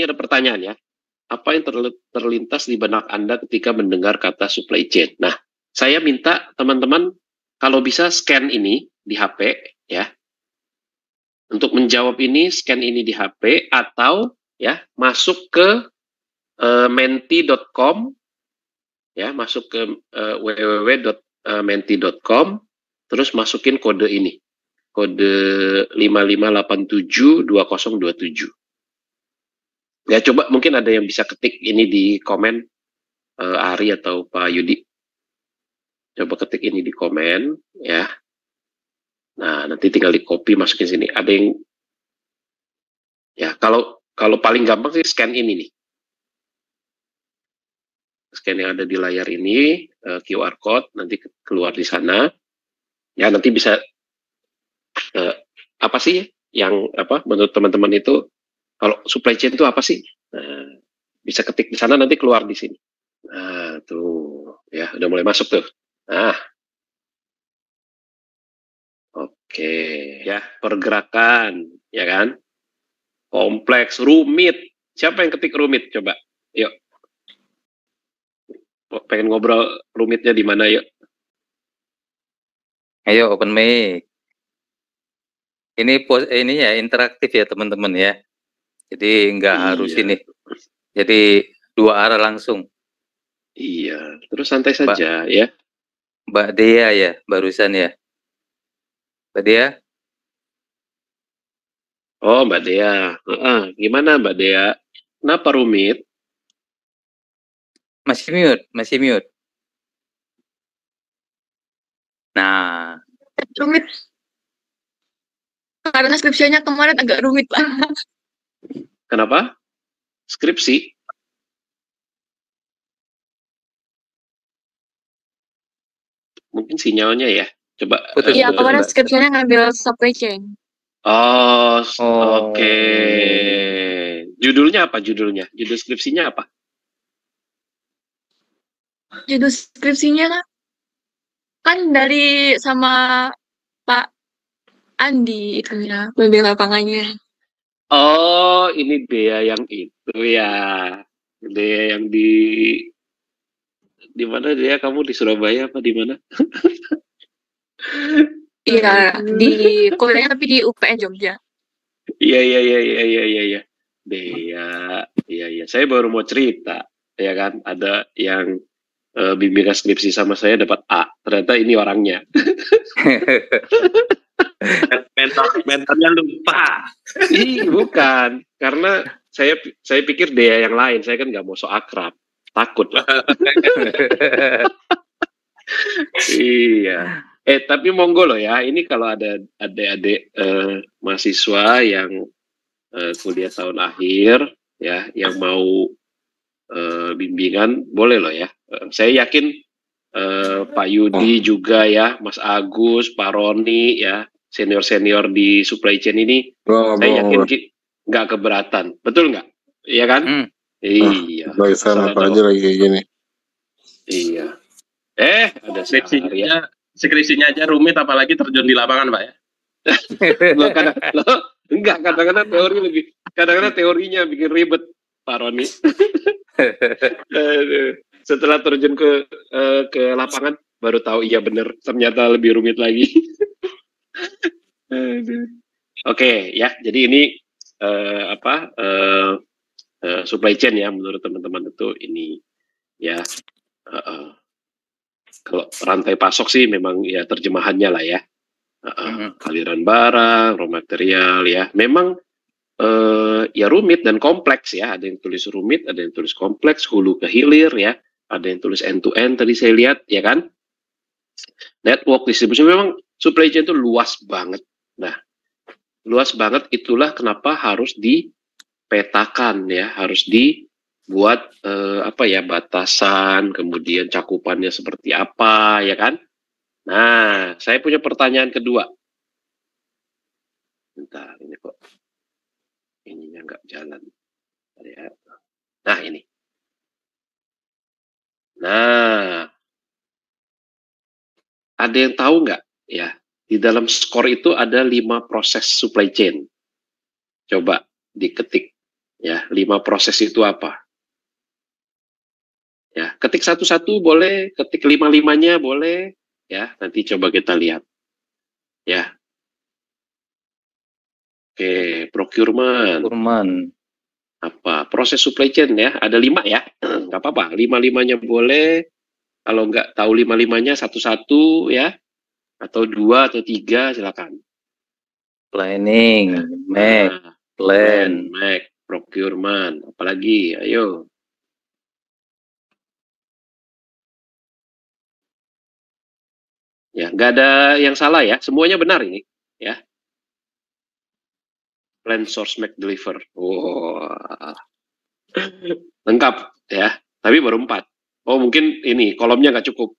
ini ada pertanyaan ya. Apa yang terlintas di benak Anda ketika mendengar kata supply chain? Nah, saya minta teman-teman kalau bisa scan ini di HP ya. Untuk menjawab ini, scan ini di HP atau ya masuk ke menti.com ya, masuk ke www.menti.com, terus masukin kode ini, kode 55872027. Ya coba mungkin ada yang bisa ketik ini di komen, Ari atau Pak Yudi. Coba ketik ini di komen ya. Nah nanti tinggal di copy masukin sini. Ada yang ya kalau paling gampang sih scan ini nih. Scan yang ada di layar ini, QR code nanti keluar di sana. Ya nanti bisa apa sih yang apa menurut teman-teman itu kalau supply chain itu apa sih? Nah, bisa ketik di sana nanti keluar di sini. Nah, tuh ya udah mulai masuk tuh. Nah, oke ya, pergerakan ya kan? Kompleks, rumit. Siapa yang ketik rumit? Coba. Yuk. Pengen ngobrol rumitnya di mana yuk? Ayo open mic. Ini ya interaktif ya teman-teman ya. Jadi nggak harus ini. Jadi dua arah langsung. Iya, terus santai saja ya. Mbak Dea ya barusan ya. Mbak Dea? Oh Mbak Dea, gimana Mbak Dea? Kenapa rumit? Masih mute. Nah. Rumit. Karena skripsinya kemarin agak rumit lah. Kenapa? Skripsi? Mungkin sinyalnya ya. Coba. Iya, kemarin skripsinya ngambil supply chain. Oh, oke. Judulnya apa judulnya? Judul skripsinya apa? Judul skripsinya kan dari sama Pak Andi itu ya, pembimbing lapangannya. Oh, ini Dea yang itu ya. Dea yang di mana Dea? Kamu di Surabaya apa di mana? Iya, di kuliahnya tapi di UPN Jogja. Iya. Dea, iya. Saya baru mau cerita, ya kan? Ada yang bimbingan skripsi sama saya dapat A. Ternyata ini orangnya. Mentornya lupa. Ih, bukan. Karena saya pikir Dea yang lain. Saya kan nggak mau so akrab. Takut lah. Iya. Tapi monggo loh ya. Ini kalau ada adik-adik mahasiswa yang kuliah tahun akhir ya, yang mau bimbingan, boleh loh ya. Saya yakin Pak Yudi juga ya, Mas Agus, Pak Roni ya, senior di supply chain ini, saya yakin nggak keberatan, betul nggak? Iya kan? Iya. Lagi sana apa aja lagi kayak gini. Iya. Ada skripsinya aja rumit, apalagi terjun di lapangan, Pak ya. Enggak, kadang-kadang teorinya bikin ribet, Pak Roni. Setelah terjun ke lapangan baru tahu iya bener, ternyata lebih rumit lagi. Oke ya, jadi ini supply chain ya, menurut teman-teman itu ini ya, kalau rantai pasok sih memang ya terjemahannya lah ya, aliran barang, raw material ya, memang ya rumit dan kompleks ya. Ada yang tulis rumit, ada yang tulis kompleks, hulu ke hilir ya, ada yang tulis end to end tadi saya lihat ya kan. Network distribusi, memang supply chain itu luas banget. Nah, luas banget, itulah kenapa harus dipetakan ya, harus dibuat batasan, kemudian cakupannya seperti apa ya kan. Nah, saya punya pertanyaan kedua. Bentar, ini kok ininya nggak jalan ya. Nah ini. Nah, ada yang tahu nggak ya, di dalam skor itu ada 5 proses supply chain. Coba diketik Ya, 5 proses itu apa? Ya, ketik satu-satu boleh, ketik 5-5-nya boleh. Ya, nanti coba kita lihat. Ya. Oke, procurement. Apa? Proses supply chain ya, ada 5 ya. Nggak apa-apa, 5-5-nya boleh. Kalau nggak tahu 5-5-nya satu-satu ya. Atau 2 atau 3 silakan. Planning, Ya. make, plan, make, procurement, apalagi, ayo. Ya, nggak ada yang salah ya, semuanya benar ini, ya. Plan, source, make, deliver. Wah, lengkap ya. Tapi baru 4. Oh, mungkin ini kolomnya nggak cukup.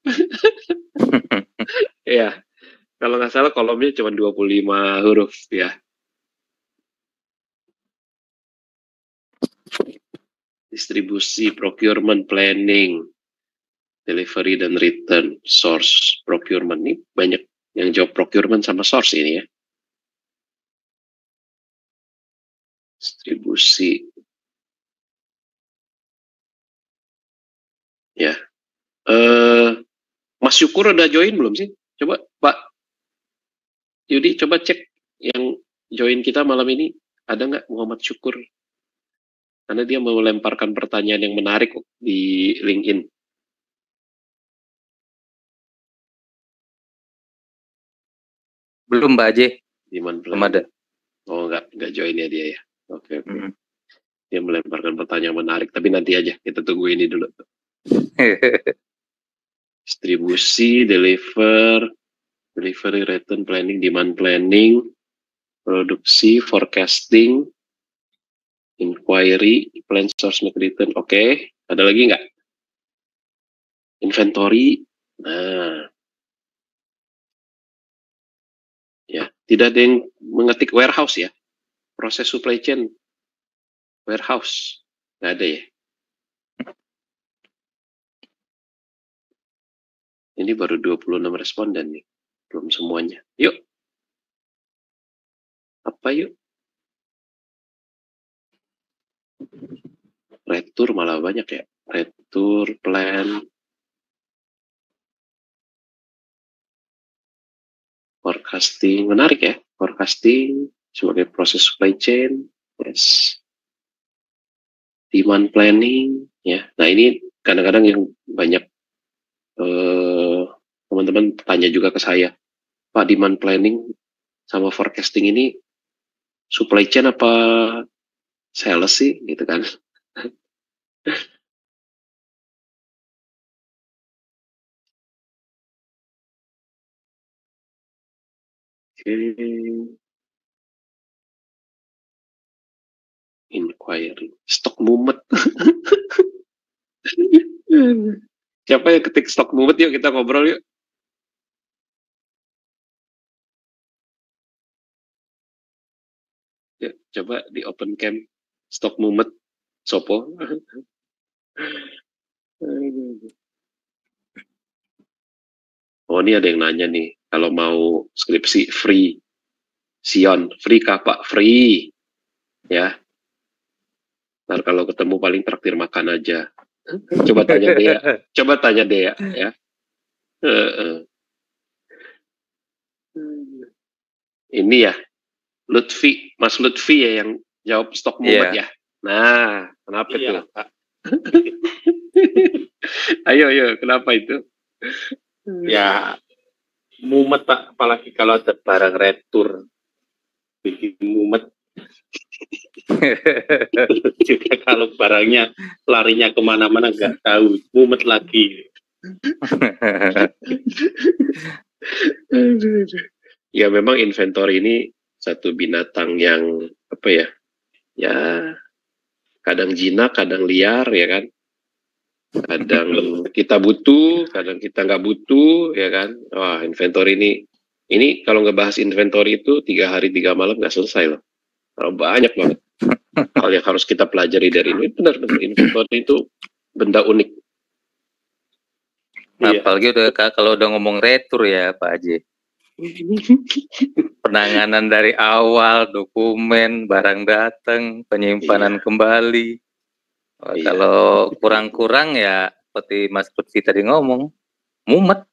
Ya, kalau nggak salah kolomnya cuma 25 huruf ya. Distribusi, procurement, planning, delivery dan return, source, procurement. Ini banyak yang jawab procurement sama source ini ya. Distribusi. Ya. Mas Syukur udah join belum sih? Coba Pak Yudi coba cek yang join kita malam ini. Ada nggak Muhammad Syukur? Karena dia mau melemparkan pertanyaan yang menarik di LinkedIn. Belum Mbak Aje. Belum ada. Oh nggak join ya dia ya. Oke. Dia melemparkan pertanyaan menarik. Tapi nanti aja kita tunggu ini dulu. Distribusi, delivery, return planning, demand planning, produksi, forecasting, inquiry, plan, source, make, return. Oke. Ada lagi nggak? Inventory. Nah. Ya, tidak ada yang mengetik warehouse ya. Proses supply chain warehouse. Nggak ada ya. Ini baru 26 responden nih. Belum semuanya. Yuk. Apa yuk? Retur malah banyak ya. Retur, plan, forecasting. Menarik ya. Forecasting sebagai proses supply chain. Yes. Demand planning. Ya. Nah ini kadang-kadang yang banyak teman-teman tanya juga ke saya. Pak, demand planning sama forecasting ini supply chain apa sales sih gitu kan. Inquiry, stok mumet. Siapa yang ketik stok mumet? Yuk kita ngobrol yuk. Ya, coba di open cam stok mumet Sopo. Oh ini ada yang nanya nih, kalau mau skripsi free, Sion, free kah Pak? Free, ya. Ntar kalau ketemu paling traktir makan aja. Coba tanya Dea, coba tanya Dea, ya. Ini ya, Lutfi, Mas Lutfi ya yang jawab stok mumet ya. Nah, kenapa itu Pak? Ayo, kenapa itu? Ya, mumet Pak, apalagi kalau ada barang retur, bikin mumet. Juga kalau barangnya larinya kemana-mana nggak tahu, mumet lagi. Ya memang inventory ini satu binatang yang apa ya? Ya kadang jinak, kadang liar ya kan. Kadang kita butuh, kadang kita nggak butuh ya kan. Wah inventory ini kalau ngebahas inventory itu 3 hari 3 malam nggak selesai loh. Kalau banyak banget hal yang harus kita pelajari dari ini. Benar-benar inventory itu benda unik. Apalagi kalau udah ngomong retur ya Pak Aji. penanganan dari awal, dokumen, barang datang, penyimpanan kembali. Kalau kurang-kurang ya seperti Mas Lutfi tadi ngomong, mumet.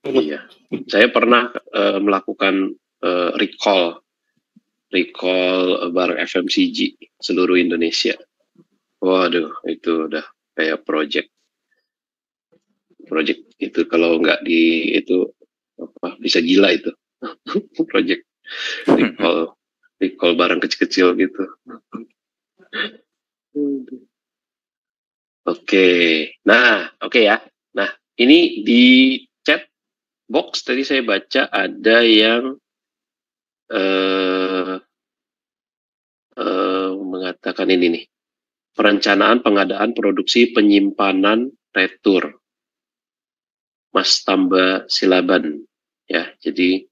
Iya, saya pernah melakukan recall barang FMCG seluruh Indonesia. Waduh, itu udah kayak project itu, kalau nggak di itu bisa gila itu. Project recall barang kecil-kecil gitu. Oke ya. Nah, ini di chat box tadi saya baca ada yang mengatakan ini nih. Perencanaan pengadaan produksi penyimpanan retur. Mas Tamba Silaban ya. Jadi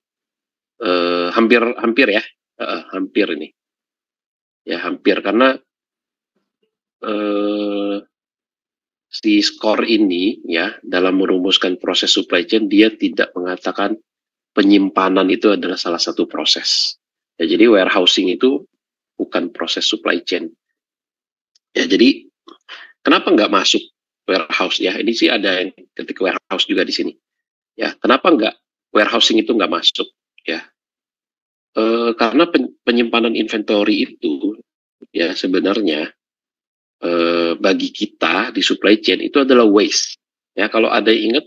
hampir ya. Hampir ini. Ya, hampir karena si skor ini ya dalam merumuskan proses supply chain dia tidak mengatakan penyimpanan itu adalah salah satu proses. Ya, jadi warehousing itu bukan proses supply chain. Ya, jadi kenapa nggak masuk warehouse ya? Ini sih ada yang ketik warehouse juga di sini. Ya, kenapa nggak warehousing itu nggak masuk? Ya, karena penyimpanan inventory itu ya sebenarnya bagi kita di supply chain itu adalah waste. Ya, kalau ada yang ingat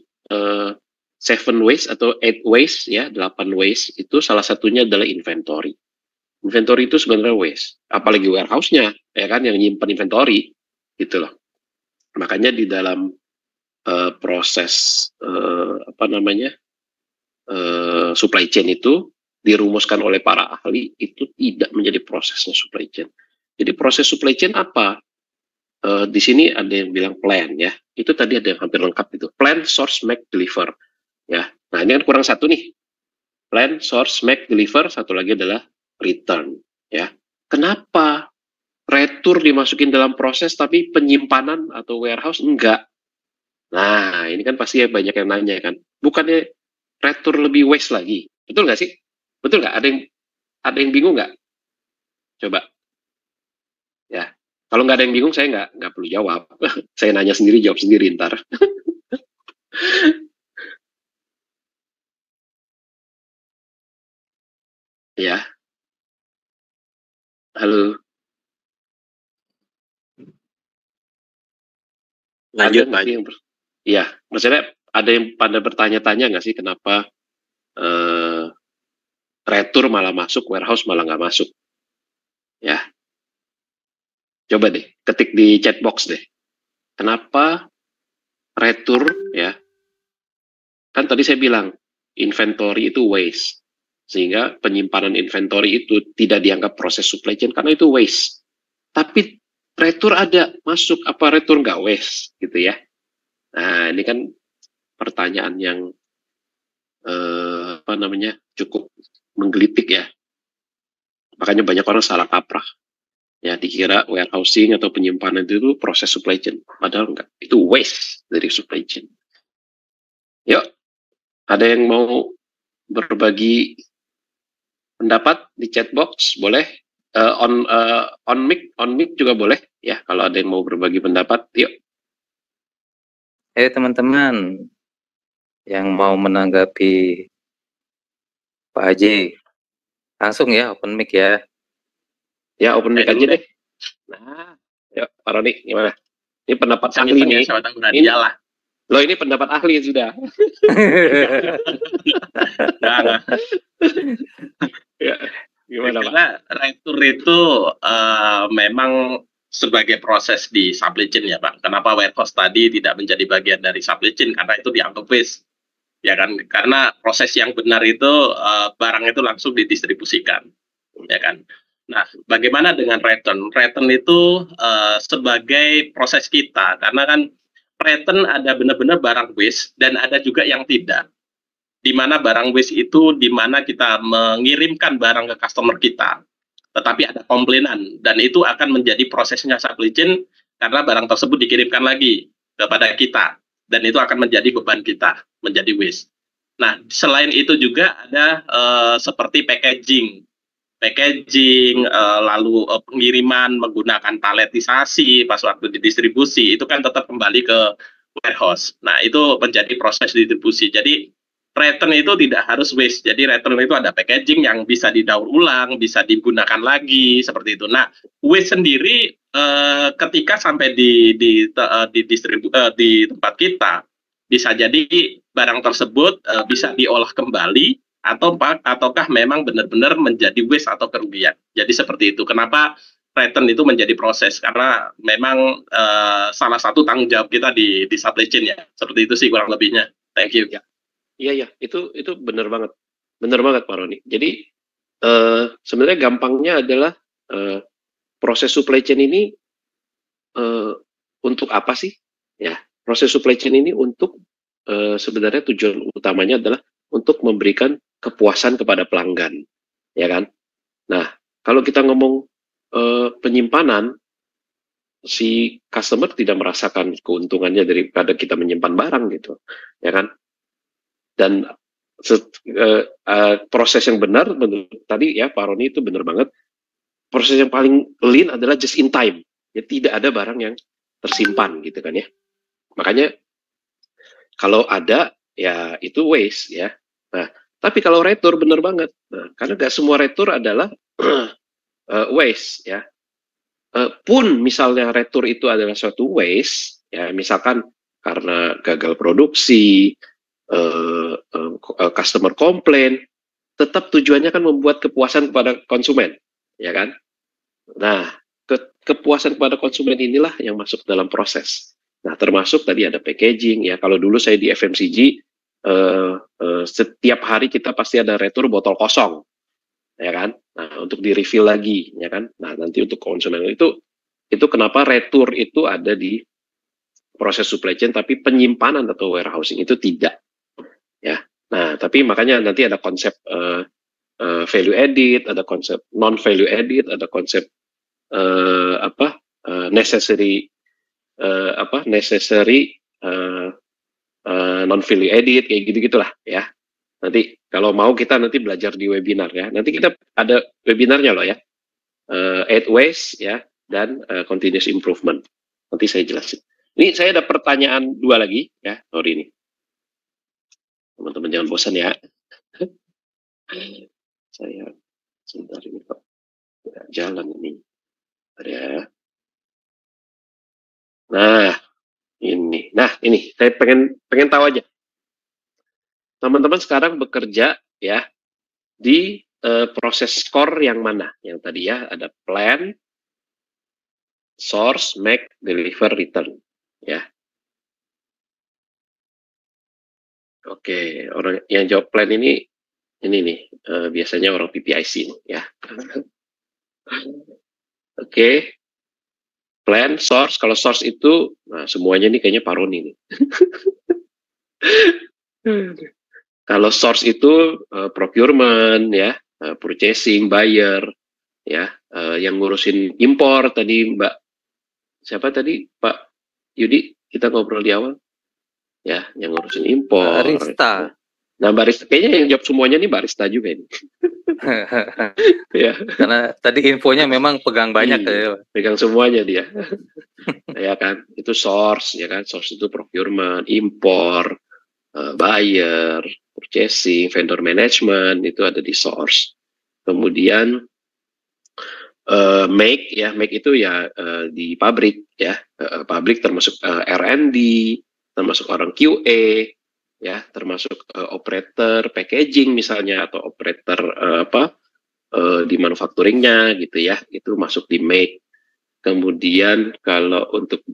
7 waste atau 8 waste ya, 8 waste itu salah satunya adalah inventory. Inventory itu sebenarnya waste, apalagi warehouse-nya ya kan yang nyimpan inventory gitu loh. Makanya di dalam proses supply chain itu dirumuskan oleh para ahli itu tidak menjadi prosesnya supply chain. Jadi proses supply chain apa? Di sini ada yang bilang plan ya, itu tadi ada yang hampir lengkap itu. Plan, source, make, deliver ya. Nah ini kan kurang satu nih. Plan, source, make, deliver, satu lagi adalah return ya. Kenapa retur dimasukin dalam proses tapi penyimpanan atau warehouse enggak? Nah ini kan pasti banyak yang nanya kan, bukannya retur lebih waste lagi? Betul nggak sih? Betul nggak? Ada yang bingung nggak? Coba ya. Kalau nggak ada yang bingung, saya nggak perlu jawab. Saya nanya sendiri, jawab sendiri ntar. Ya. Halo. Lanjut. Iya, maksudnya ada yang pada bertanya-tanya nggak sih kenapa retur malah masuk, warehouse malah nggak masuk? Ya. Coba deh, ketik di chat box deh. Kenapa retur ya? Kan tadi saya bilang inventory itu waste. Sehingga penyimpanan inventory itu tidak dianggap proses supply chain karena itu waste. Tapi retur ada masuk, apa retur nggak waste gitu ya? Nah ini kan pertanyaan yang cukup menggelitik ya. Makanya banyak orang salah kaprah. Ya dikira warehousing atau penyimpanan itu proses supply chain, padahal enggak, itu waste dari supply chain. Yuk, ada yang mau berbagi pendapat di chat box boleh, on mic juga boleh ya kalau ada yang mau berbagi pendapat. Yuk. Teman-teman yang mau menanggapi Pak Haji langsung ya open mic ya. Ya open mic aja deh. Nah, yuk Pak Roni gimana? Ini pendapat ahli nih. Iyalah. Loh ini pendapat ahli sudah. Nah. Ya, gimana Pak? Karena retur itu memang sebagai proses di supply chain ya Pak. Kenapa warehouse tadi tidak menjadi bagian dari supply chain? Karena itu dianggap waste. Ya kan? Karena proses yang benar itu barang itu langsung didistribusikan. Ya kan? Nah, bagaimana dengan return? Return itu sebagai proses kita, karena kan return ada benar-benar barang waste dan ada juga yang tidak. Di mana barang waste itu di mana kita mengirimkan barang ke customer kita, tetapi ada komplainan dan itu akan menjadi prosesnya supply chain karena barang tersebut dikirimkan lagi kepada kita dan itu akan menjadi beban kita, menjadi waste. Nah, selain itu juga ada seperti packaging, lalu pengiriman menggunakan paletisasi pas waktu didistribusi, itu kan tetap kembali ke warehouse. Nah, itu menjadi proses distribusi. Jadi return itu tidak harus waste. Jadi return itu ada packaging yang bisa didaur ulang, bisa digunakan lagi seperti itu. Nah, waste sendiri ketika sampai di tempat kita, bisa jadi barang tersebut bisa diolah kembali ataukah memang benar-benar menjadi waste atau kerugian. Jadi seperti itu. Kenapa return itu menjadi proses? Karena memang salah satu tanggung jawab kita di supply chain ya. Seperti itu sih kurang lebihnya. Thank you. Ya. Iya, itu benar banget. Benar banget Pak Roni. Jadi sebenarnya gampangnya adalah proses supply chain ini untuk apa sih? Ya, proses supply chain ini untuk sebenarnya tujuan utamanya adalah untuk memberikan kepuasan kepada pelanggan, ya kan? Nah, kalau kita ngomong penyimpanan, si customer tidak merasakan keuntungannya daripada kita menyimpan barang gitu, ya kan? Dan proses yang benar, menurut tadi ya Pak Roni itu benar banget. Proses yang paling lean adalah just in time. Ya, tidak ada barang yang tersimpan gitu kan ya. Makanya kalau ada ya itu waste ya. Nah, tapi kalau retur benar banget. Nah, karena nggak semua retur adalah waste ya. Pun misalnya retur itu adalah suatu waste ya, misalkan karena gagal produksi, customer komplain, tetap tujuannya kan membuat kepuasan kepada konsumen, ya kan? Nah, kepuasan kepada konsumen inilah yang masuk dalam proses. Nah, termasuk tadi ada packaging ya. Kalau dulu saya di FMCG, setiap hari kita pasti ada retur botol kosong, ya kan? Nah, untuk di refill lagi, ya kan? Nah, nanti untuk konsumen itu kenapa retur itu ada di proses supply chain, tapi penyimpanan atau warehousing itu tidak, ya. Nah, tapi makanya nanti ada konsep value added, ada konsep non value added, ada konsep necessary non value added, kayak gitu gitulah ya. Nanti kalau mau kita nanti belajar di webinar ya. Nanti kita ada webinarnya loh ya. 8 ways ya dan continuous improvement. Nanti saya jelasin. Ini saya ada pertanyaan 2 lagi ya, sorry ini. Teman-teman jangan bosan ya. Saya sebentar ini kok nggak jalan ini. Ada. Nah, ini. Nah, ini saya pengen tahu aja. Teman-teman sekarang bekerja ya di proses core yang mana? Yang tadi ya ada plan, source, make, deliver, return ya. Oke, orang yang jawab plan ini nih biasanya orang PPIC nih ya. Oke. Plan, source, kalau source itu nah semuanya nih kayaknya Pak Roni nih. Kalau source itu procurement ya, purchasing, buyer ya, yang ngurusin impor tadi Mbak siapa tadi Pak Yudi kita ngobrol di awal ya, yang ngurusin impor. Barista. Nah barista kayaknya yang jawab semuanya nih barista juga ini. Ya. Karena tadi infonya memang pegang banyak ya. Pegang semuanya dia. Ya kan, itu source ya kan, source itu procurement, impor, buyer, purchasing, vendor management itu ada di source. Kemudian make ya, make itu ya di pabrik ya, pabrik termasuk R&D, termasuk orang QA ya, termasuk operator packaging misalnya atau operator di manufacturingnya gitu ya, itu masuk di make. Kemudian kalau untuk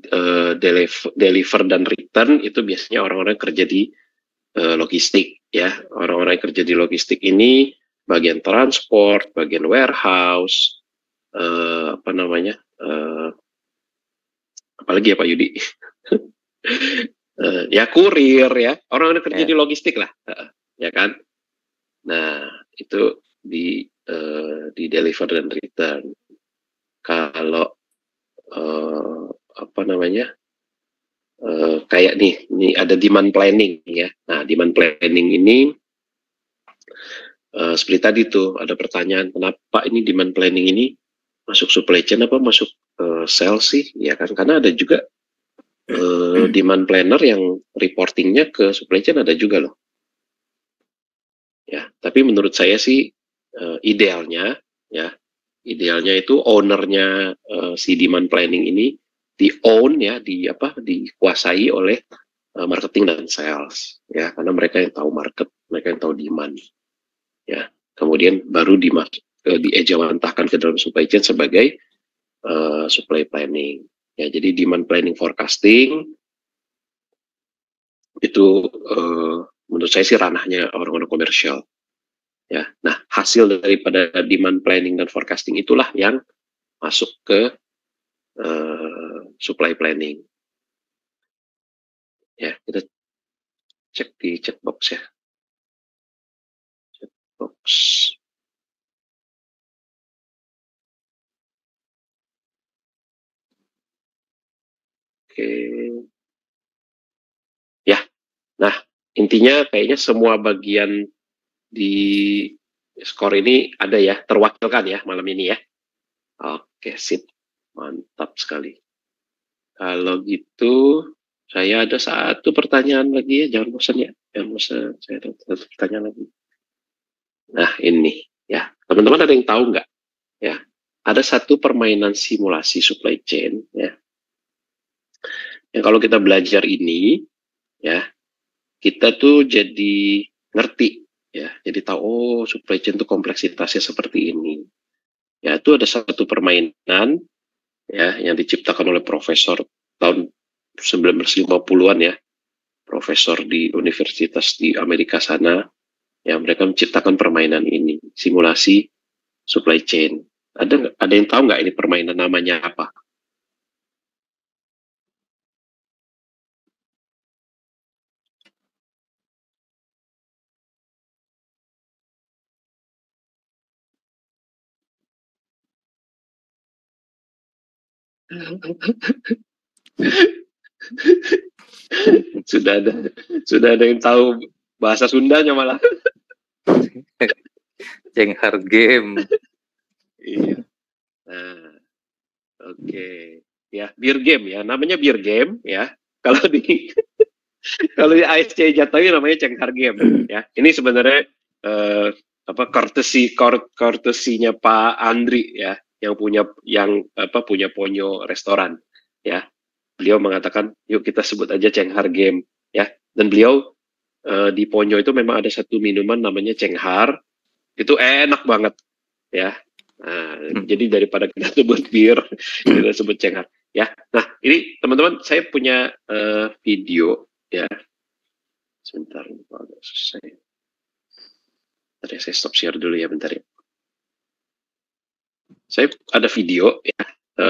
deliver dan return itu biasanya orang-orang kerja di logistik ya, orang-orang yang kerja di logistik ini bagian transport, bagian warehouse, apalagi ya Pak Yudi, ya kurir ya, orang-orang yang kerja di logistik lah, ya kan. Nah itu di deliver dan return. Kalau kayak ini ada demand planning ya. Nah, demand planning ini seperti tadi tuh ada pertanyaan, kenapa ini demand planning ini masuk supply chain apa masuk sales sih? Ya kan, karena ada juga demand planner yang reportingnya ke supply chain ada juga loh. Ya, tapi menurut saya sih idealnya itu ownernya si demand planning ini dikuasai oleh marketing dan sales ya, karena mereka yang tahu market, mereka yang tahu demand ya, kemudian baru diejawantahkan ke dalam supply chain sebagai supply planning ya. Jadi demand planning forecasting itu menurut saya sih ranahnya orang-orang komersial ya. Nah, hasil daripada demand planning dan forecasting itulah yang masuk ke supply planning ya. Kita cek di chat box ya, chat box. Oke ya. Nah, intinya kayaknya semua bagian di skor ini ada ya, terwakilkan ya malam ini ya. Oke, sip. Mantap sekali. Kalau gitu, saya ada satu pertanyaan lagi ya, jangan bosan ya. Jangan bosan, saya ada satu pertanyaan lagi. Nah, ini ya, teman-teman ada yang tahu nggak? Ya, ada satu permainan simulasi supply chain ya. Yang kalau kita belajar ini, ya, kita tuh jadi ngerti ya, jadi tahu oh supply chain itu kompleksitasnya seperti ini. Ya, itu ada satu permainan ya yang diciptakan oleh profesor tahun 1950-an ya, profesor di universitas di Amerika sana, ya mereka menciptakan permainan ini, simulasi supply chain. Ada yang tahu nggak ini permainan namanya apa? sudah ada yang tahu bahasa Sundanya malah. Cenghar game. Iya. Nah, oke. Ya, beer game ya. Namanya beer game ya. Kalau di kalau di ASC Jatawi namanya Cenghar game ya. Ini sebenarnya courtesy-nya Pak Andri ya, yang punya Ponyo restoran ya. Beliau mengatakan, yuk kita sebut aja Cenghar game ya. Dan beliau di Ponyo itu memang ada satu minuman namanya Cenghar. Itu enak banget ya. Nah, jadi daripada kita sebut bir, kita sebut Cenghar ya. Nah, ini teman-teman saya punya video ya. Sebentar, agak susah ya. Bentar ya, saya stop share dulu ya, bentar ya. Saya ada video ya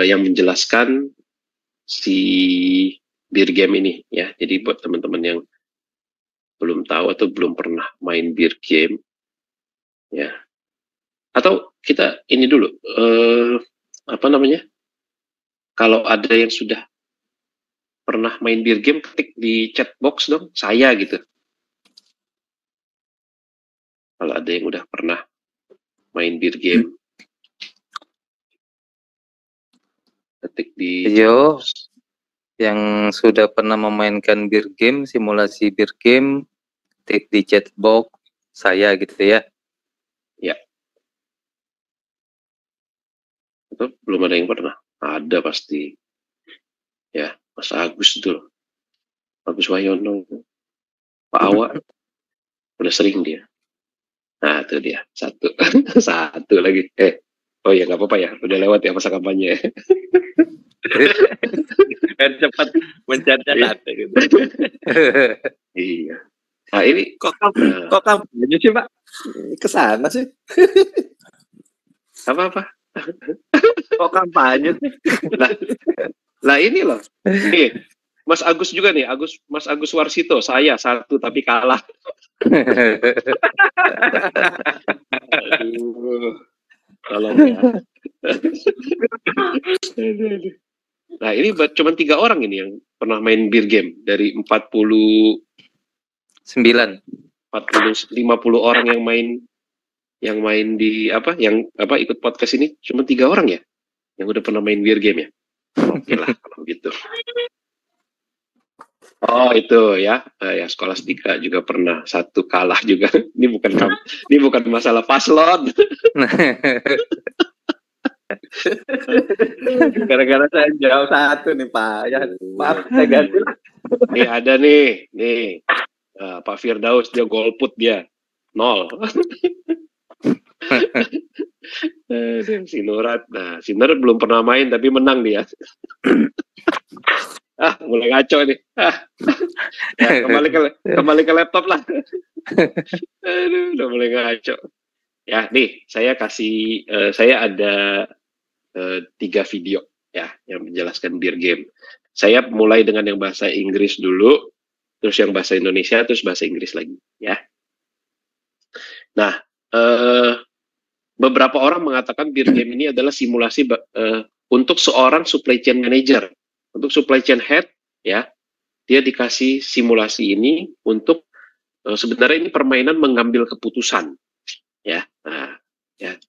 yang menjelaskan si beer game ini ya. Jadi buat teman-teman yang belum tahu atau belum pernah main beer game ya, atau kita ini dulu apa namanya, kalau ada yang sudah pernah main beer game ketik di chat box dong, saya gitu. Kalau ada yang udah pernah main beer game, ketik di Yo, yang sudah pernah memainkan beer game, simulasi beer game, ketik di chat box saya gitu ya. Ya. Atau belum ada yang pernah? Ada pasti. Ya, Mas Agus tuh. Agus Wayono. Pak Awa. Udah sering dia. Nah, itu dia. Satu. Satu lagi. Oh ya, nggak apa-apa ya. Udah lewat ya masa kampanye. Cepat mencari data gitu. Iya. Nah, ini kok kampanye sih, Pak? Kesana sih. Apa-apa? Kok kampanye sih? Lah ini loh. Nih, Mas Agus juga nih, Mas Agus Warsito, saya satu tapi kalah. Aduh, tolong ya. Nah, ini cuma 3 orang ini yang pernah main beer game dari 40 9. 50 orang yang main di yang ikut podcast ini cuma 3 orang ya yang udah pernah main beer game ya. Oke lah kalau gitu. Oh itu ya, ya Skolastika juga pernah 1 kalah juga. Ini bukan masalah paslon. Gara-gara saya jawab 1 nih Pak. Ya, maaf saya ganti lah. Nih ada nih. Pak Firdaus dia golput dia 0. Sinurat. Nah, Sinurat belum pernah main tapi menang dia. Mulai ngaco nih. Ya, kembali ke laptop lah. Aduh, udah mulai ngaco. Ya, nih saya ada 3 video ya yang menjelaskan beer game. Saya mulai dengan yang bahasa Inggris dulu, terus yang bahasa Indonesia, terus bahasa Inggris lagi ya. Nah, beberapa orang mengatakan beer game ini adalah simulasi untuk seorang supply chain manager. Untuk supply chain head, ya, dia dikasih simulasi ini untuk sebenarnya ini permainan mengambil keputusan, ya. Nah, ya,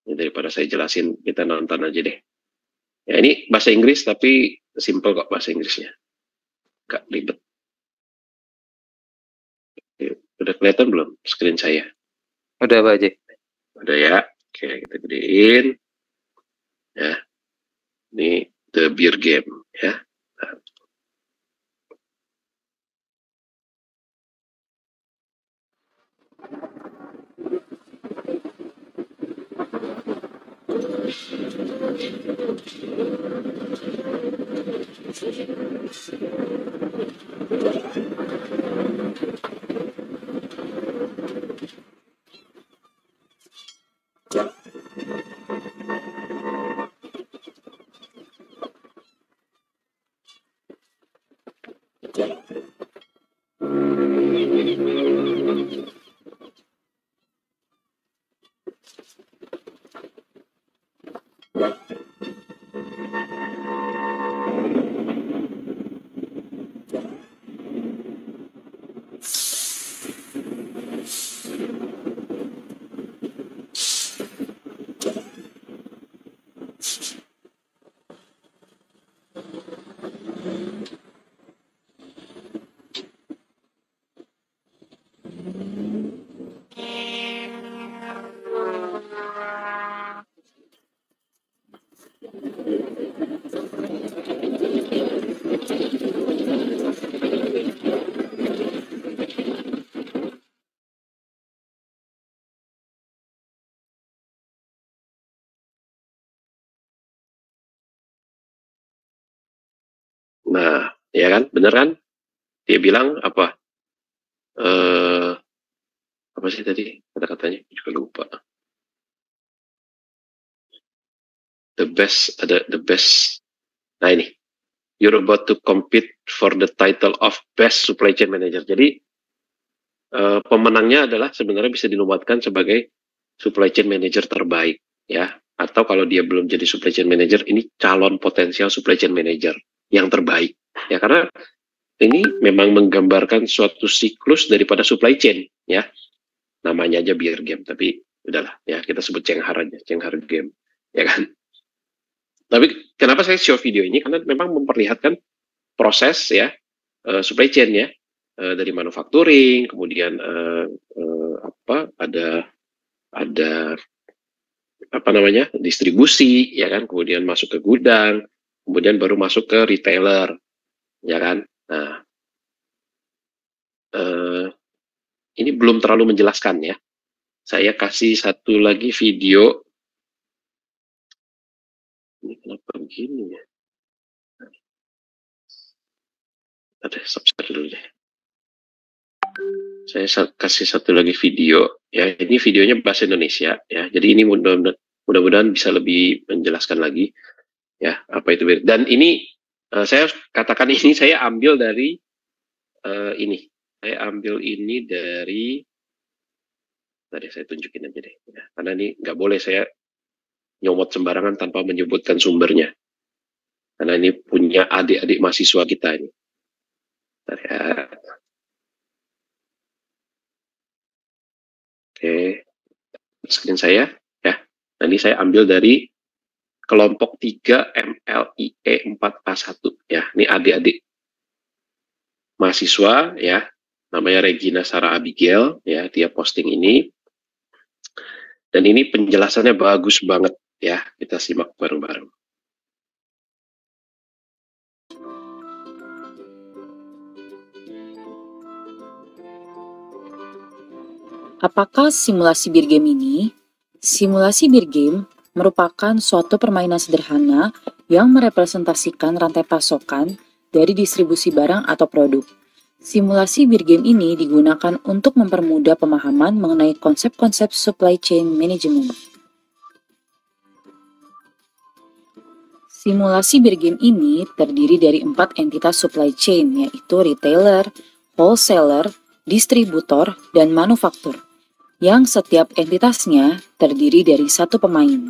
daripada saya jelasin, kita nonton aja deh. Ya, ini bahasa Inggris tapi simple kok bahasa Inggrisnya, nggak ribet. Udah kelihatan belum screen saya? Udah Pak Haji. Udah ya. Oke, kita gedein. Ya, ini the beer game ya. Nah, ya kan, bener kan? Dia bilang apa? Apa sih tadi kata-katanya? Juga lupa. The best. Nah ini, you're about to compete for the title of best supply chain manager. Jadi pemenangnya adalah sebenarnya bisa dinobatkan sebagai supply chain manager terbaik, ya. Atau kalau dia belum jadi supply chain manager, ini calon potensial supply chain manager yang terbaik, ya. Karena ini memang menggambarkan suatu siklus daripada supply chain, ya. Namanya aja beer game, tapi udahlah, ya kita sebut Cenghar aja, Cenghar game, ya kan. Tapi kenapa saya show video ini? Karena memang memperlihatkan proses ya supply chain ya dari manufacturing, kemudian ada apa namanya distribusi, ya kan, kemudian masuk ke gudang, kemudian baru masuk ke retailer, ya kan. Nah, ini belum terlalu menjelaskan ya. Saya kasih satu lagi video. Ini kenapa begini ya? Ada subscribe dulu deh. Saya kasih satu lagi video ya. Ini videonya bahasa Indonesia ya. Jadi ini mudah-mudahan bisa lebih menjelaskan lagi ya apa itu. Dan ini saya katakan ini saya ambil dari ini. Saya ambil ini dari tadi saya tunjukin aja deh ya. Karena ini nggak boleh saya nyomot sembarangan tanpa menyebutkan sumbernya. Karena ini punya adik-adik mahasiswa kita ini. Bentar ya. Oke, screen saya ya. Nah, ini saya ambil dari kelompok 3 MLIE 4A1 ya. Ini adik-adik mahasiswa ya. Namanya Regina Sarah Abigail ya, dia posting ini. Dan ini penjelasannya bagus banget ya. Kita simak bareng-bareng. Apakah simulasi beer game ini? Simulasi beer game merupakan suatu permainan sederhana yang merepresentasikan rantai pasokan dari distribusi barang atau produk. Simulasi beer game ini digunakan untuk mempermudah pemahaman mengenai konsep-konsep supply chain management. Simulasi beer game ini terdiri dari 4 entitas supply chain, yaitu retailer, wholesaler, distributor, dan manufaktur, yang setiap entitasnya terdiri dari satu pemain.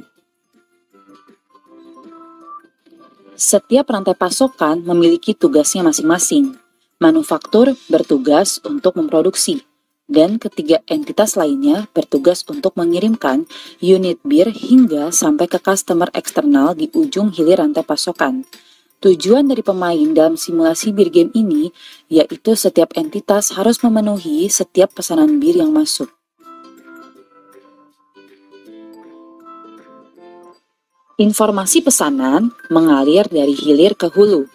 Setiap rantai pasokan memiliki tugasnya masing-masing. Manufaktur bertugas untuk memproduksi, dan ketiga entitas lainnya bertugas untuk mengirimkan unit bir hingga sampai ke customer eksternal di ujung hilir rantai pasokan. Tujuan dari pemain dalam simulasi beer game ini yaitu setiap entitas harus memenuhi setiap pesanan bir yang masuk. Informasi pesanan mengalir dari hilir ke hulu,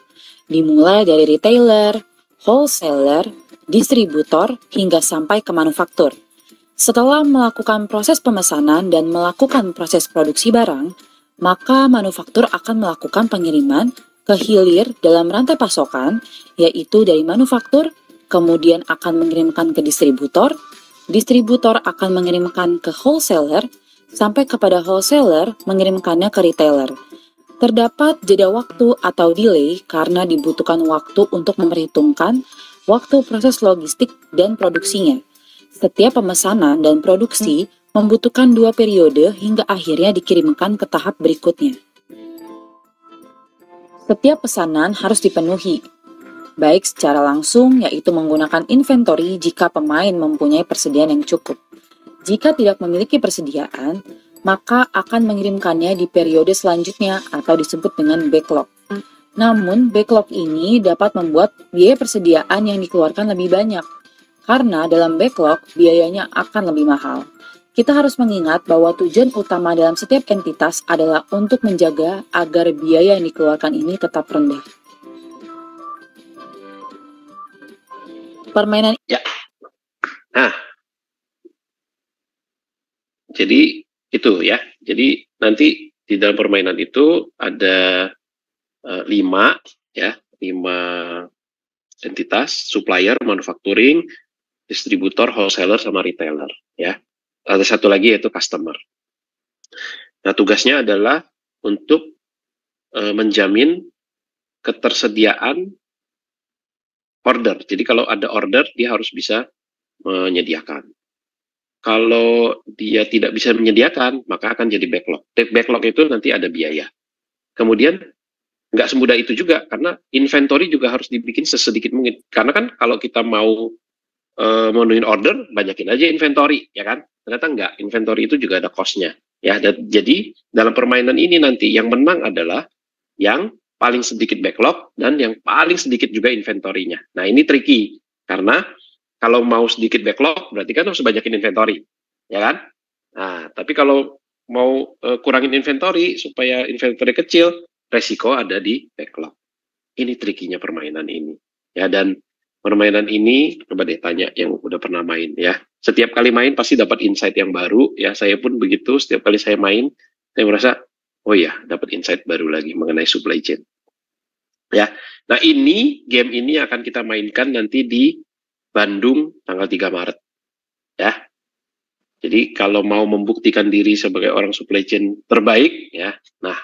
dimulai dari retailer, wholesaler, distributor, hingga sampai ke manufaktur. Setelah melakukan proses pemesanan dan melakukan proses produksi barang, maka manufaktur akan melakukan pengiriman ke hilir dalam rantai pasokan, yaitu dari manufaktur, kemudian akan mengirimkan ke distributor, distributor akan mengirimkan ke wholesaler, sampai kepada wholesaler mengirimkannya ke retailer. Terdapat jeda waktu atau delay karena dibutuhkan waktu untuk memperhitungkan waktu proses logistik dan produksinya. Setiap pemesanan dan produksi membutuhkan 2 periode hingga akhirnya dikirimkan ke tahap berikutnya. Setiap pesanan harus dipenuhi, baik secara langsung yaitu menggunakan inventory jika pemain mempunyai persediaan yang cukup. Jika tidak memiliki persediaan, maka akan mengirimkannya di periode selanjutnya atau disebut dengan backlog. Namun, backlog ini dapat membuat biaya persediaan yang dikeluarkan lebih banyak, karena dalam backlog biayanya akan lebih mahal. Kita harus mengingat bahwa tujuan utama dalam setiap entitas adalah untuk menjaga agar biaya yang dikeluarkan ini tetap rendah. Permainan ya. Nah, jadi itu ya. Jadi nanti di dalam permainan itu ada 5 entitas: supplier, manufacturing, distributor, wholesaler, sama retailer ya. Ada satu lagi yaitu customer. Nah, tugasnya adalah untuk menjamin ketersediaan order. Jadi kalau ada order, dia harus bisa menyediakan. Kalau dia tidak bisa menyediakan, maka akan jadi backlog. Backlog itu nanti ada biaya. Kemudian nggak semudah itu juga, karena inventory juga harus dibikin sesedikit mungkin. Karena kan kalau kita mau memenuhi order, banyakin aja inventory, ya kan? Ternyata nggak, inventory itu juga ada cost-nya. Ya, jadi dalam permainan ini nanti yang menang adalah yang paling sedikit backlog dan yang paling sedikit juga inventory-nya. Nah, ini tricky, karena kalau mau sedikit backlog, berarti kan harus banyakin inventory, ya kan? Nah, tapi kalau mau kurangin inventory supaya inventory kecil, resiko ada di backlog. Ini trikinya permainan ini, ya. Dan permainan ini coba deh tanya yang udah pernah main, ya. Setiap kali main pasti dapat insight yang baru, ya. Saya pun begitu. Setiap kali saya main, saya merasa, oh ya, dapat insight baru lagi mengenai supply chain, ya. Nah, game ini akan kita mainkan nanti di Bandung tanggal 3 Maret. Ya. Jadi kalau mau membuktikan diri sebagai orang supply chain terbaik, ya, nah,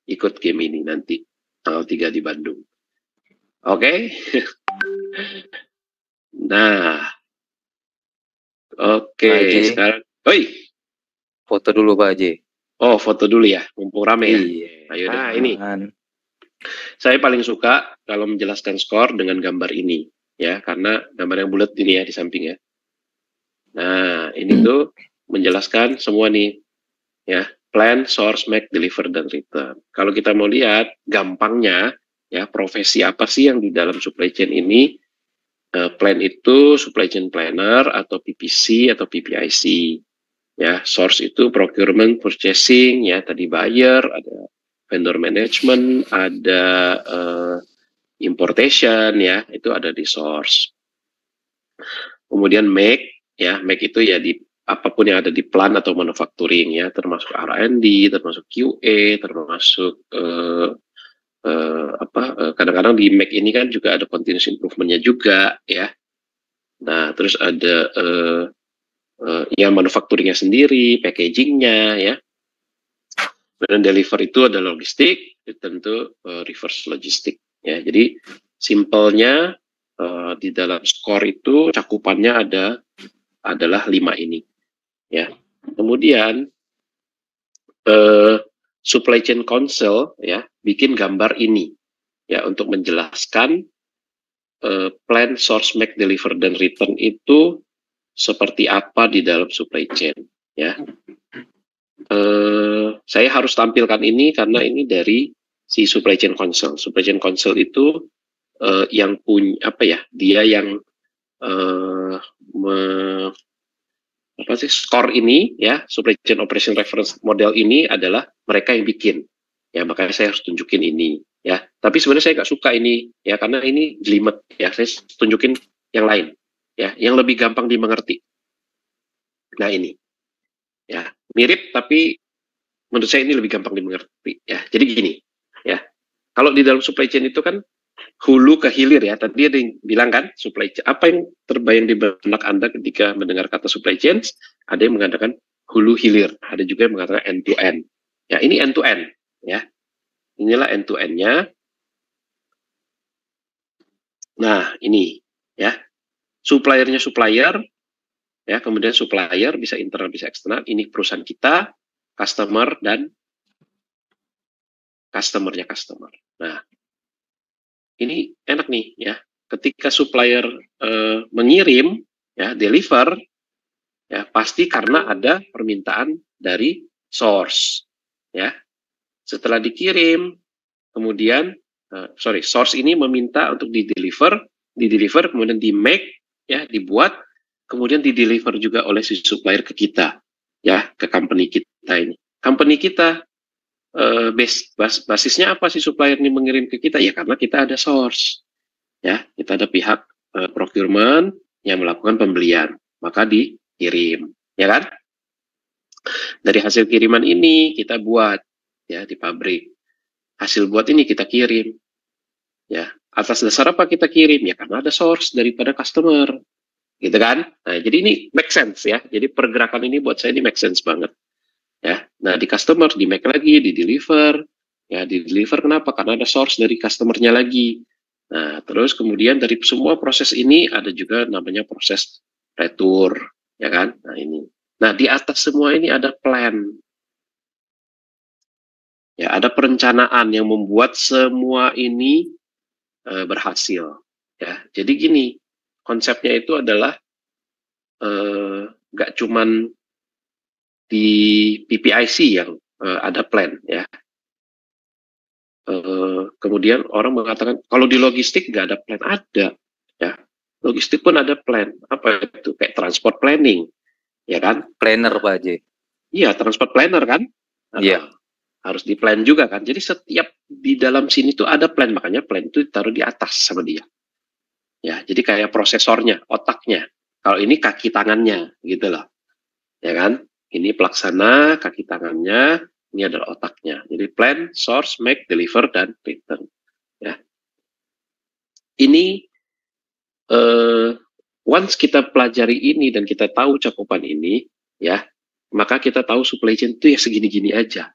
ikut game ini nanti tanggal 3 di Bandung. Oke. Nah. Oke, sekarang. Oi. Foto dulu Pak Haji. Oh, foto dulu ya, mumpung rame ya. Iya. Ayo, nah ini. Saya paling suka kalau menjelaskan skor dengan gambar ini, ya, karena gambar yang bulat ini ya di samping ya. Nah, ini tuh menjelaskan semua nih, ya, plan, source, make, deliver, dan return. Kalau kita mau lihat gampangnya, ya, profesi apa sih yang di dalam supply chain ini? Plan itu supply chain planner atau PPC atau PPIC. Ya, source itu procurement, purchasing, ya, tadi buyer, ada vendor management, ada importation, ya, itu ada di source. Kemudian make, ya, make itu ya di apapun yang ada di plan atau manufacturing, ya, termasuk R&D, termasuk QA, termasuk kadang-kadang di make ini kan juga ada continuous improvement-nya juga, ya. Nah, terus ada ya manufacturing-nya sendiri, packaging-nya, ya. Dan deliver itu ada logistik, tentu reverse logistik, ya. Jadi simpelnya di dalam skor itu cakupannya adalah 5 ini, ya. Kemudian supply chain council, ya, bikin gambar ini, ya, untuk menjelaskan plan, source, make, deliver, dan return itu seperti apa di dalam supply chain, ya. Saya harus tampilkan ini karena ini dari si supply chain council. Supply chain council itu yang punya apa ya? Dia yang skor ini, ya, supply chain operation reference model ini adalah mereka yang bikin, ya, makanya saya harus tunjukin ini, ya. Tapi sebenarnya saya nggak suka ini, ya, karena ini jelimet, ya. Saya tunjukin yang lain, ya, yang lebih gampang dimengerti. Nah, ini, ya, mirip tapi menurut saya ini lebih gampang dimengerti, ya. Jadi gini, ya, kalau di dalam supply chain itu kan hulu ke hilir, ya. Tadi ada yang bilang kan supply chain, apa yang terbayang di benak Anda ketika mendengar kata supply chain? Ada yang mengatakan hulu hilir, ada juga yang mengatakan end to end. Ya, ini end to end, ya. Inilah end to end-nya. Nah, ini, ya. Suppliernya supplier, ya, kemudian supplier bisa internal bisa eksternal. Ini perusahaan kita, customer, dan customer-nya customer. Nah, ini enak nih, ya. Ketika supplier mengirim, ya, deliver, ya, pasti karena ada permintaan dari source, ya. Setelah dikirim, kemudian source ini meminta untuk di-deliver, kemudian di-make, ya, dibuat, kemudian di-deliver juga oleh si supplier ke kita, ya, ke company kita ini. Company kita basisnya apa sih supplier ini mengirim ke kita? Ya, karena kita ada source, ya, kita ada pihak procurement yang melakukan pembelian, maka dikirim, ya kan? Dari hasil kiriman ini kita buat, ya, di pabrik. Hasil buat ini kita kirim, ya. Atas dasar apa kita kirim? Ya, karena ada source daripada customer, gitu kan? Nah, jadi ini make sense, ya. Jadi pergerakan ini buat saya ini make sense banget, ya. Nah, di customer di make lagi, di deliver, ya, di deliver kenapa? Karena ada source dari customernya lagi. Nah, terus kemudian dari semua proses ini ada juga namanya proses retur, ya kan? Nah, ini. Nah, di atas semua ini ada plan. Ya, ada perencanaan yang membuat semua ini berhasil, ya. Jadi gini, konsepnya itu adalah nggak cuman di PPIC yang ada plan, ya. Kemudian orang mengatakan kalau di logistik nggak ada plan, ada, ya. Logistik pun ada plan. Apa itu? Kayak transport planning, ya kan? Planner Pak Haji. Iya, transport planner kan? Iya. Harus di plan juga kan. Jadi setiap di dalam sini tuh ada plan, makanya plan itu ditaruh di atas sama dia. Ya, jadi kayak prosesornya, otaknya. Kalau ini kaki tangannya, gitu loh. Ya kan? Ini pelaksana, kaki tangannya, ini adalah otaknya. Jadi plan, source, make, deliver, dan return. Ya. Ini once kita pelajari ini dan kita tahu cakupan ini, ya, maka kita tahu supply chain itu ya segini-gini aja.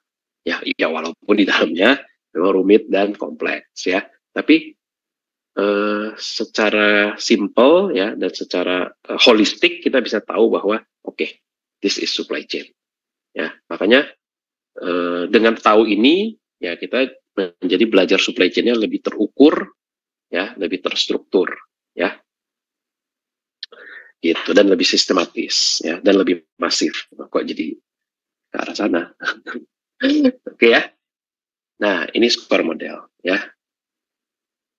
Ya, walaupun di dalamnya memang rumit dan kompleks, ya. Tapi secara simple, ya, dan secara holistik kita bisa tahu bahwa oke, this is supply chain. Ya, makanya dengan tahu ini, ya, kita menjadi belajar supply chain-nya lebih terukur, ya, lebih terstruktur, ya, gitu, dan lebih sistematis, ya, dan lebih masif. Kok jadi ke arah sana? Oke ya. Nah, ini skor model, ya.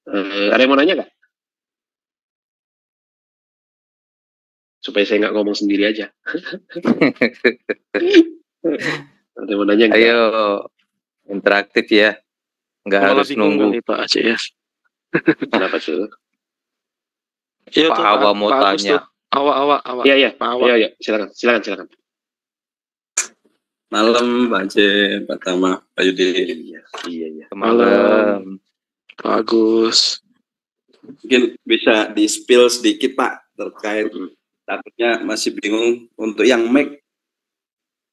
Ada yang mau nanya nggak? Supaya saya nggak ngomong sendiri aja. Ada yang mau nanya nggak? Ayo, interaktif ya. Nggak harus nunggu. Nih, Pak ACS. Kenapa tuh? Iya Pak tuh, Awa mau Pak Agus tuh. tanya. Awa. Iya, Pak Awa. iya, silakan. Malam Pak Aceh, Pak Tama, Pak Yudi. Iya. Malam. Pak Agus. Mungkin bisa di-spill sedikit Pak terkait takutnya masih bingung untuk yang Mac.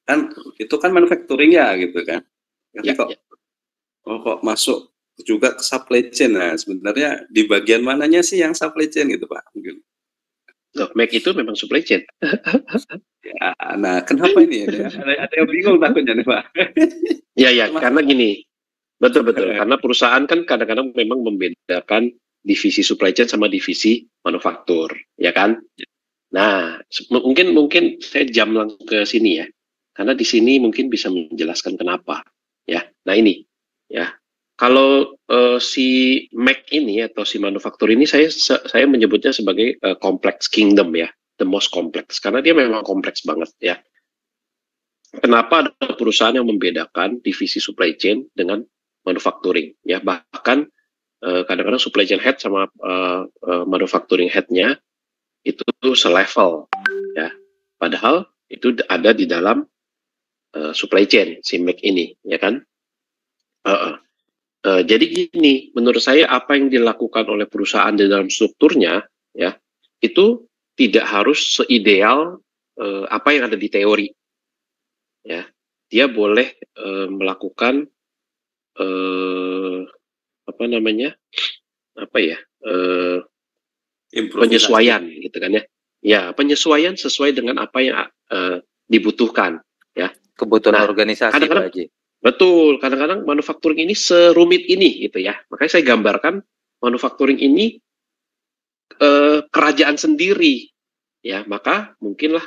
Kan itu kan manufacturing ya gitu kan. Tapi kok masuk juga ke supply chain. Nah, sebenarnya di bagian mananya sih yang supply chain gitu Pak? Mungkin. Loh, Mac itu memang supply chain. Ya, nah kenapa ini ya? Ada yang bingung takutnya nih Pak. Iya, karena gini. Betul. Karena perusahaan kan kadang-kadang memang membedakan divisi supply chain sama divisi manufaktur, ya kan? Nah, mungkin saya jamblang ke sini ya. Karena di sini mungkin bisa menjelaskan kenapa, ya. Nah, ini, ya. Kalau si Mac ini atau si manufaktur ini saya menyebutnya sebagai complex kingdom ya, the most complex, karena dia memang kompleks banget ya. Kenapa ada perusahaan yang membedakan divisi supply chain dengan manufacturing ya, bahkan kadang-kadang supply chain head sama manufacturing head-nya itu selevel ya, padahal itu ada di dalam supply chain si Mac ini ya kan. Jadi gini, menurut saya apa yang dilakukan oleh perusahaan di dalam strukturnya ya, itu tidak harus seideal apa yang ada di teori ya. Dia boleh melakukan penyesuaian gitu kan ya. Ya, penyesuaian sesuai dengan apa yang dibutuhkan ya. Kebutuhan organisasi kadang-kadang, Pak Haji. Betul, kadang-kadang manufacturing ini serumit ini gitu ya. Makanya saya gambarkan manufacturing ini kerajaan sendiri ya. Maka mungkinlah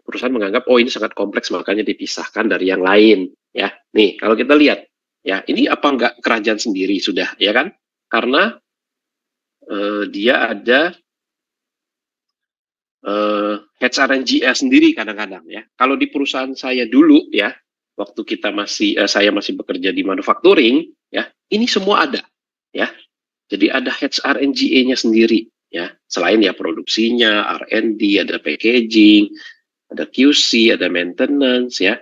perusahaan menganggap oh ini sangat kompleks makanya dipisahkan dari yang lain ya. Nih, kalau kita lihat ya, ini apa enggak kerajaan sendiri sudah ya kan? Karena dia ada HRNGA sendiri kadang-kadang ya. Kalau di perusahaan saya dulu ya, waktu saya masih bekerja di manufacturing ya, ini semua ada ya. Jadi ada HRNGA-nya sendiri ya. Selain ya produksinya, R&D, ada packaging, ada QC, ada maintenance ya.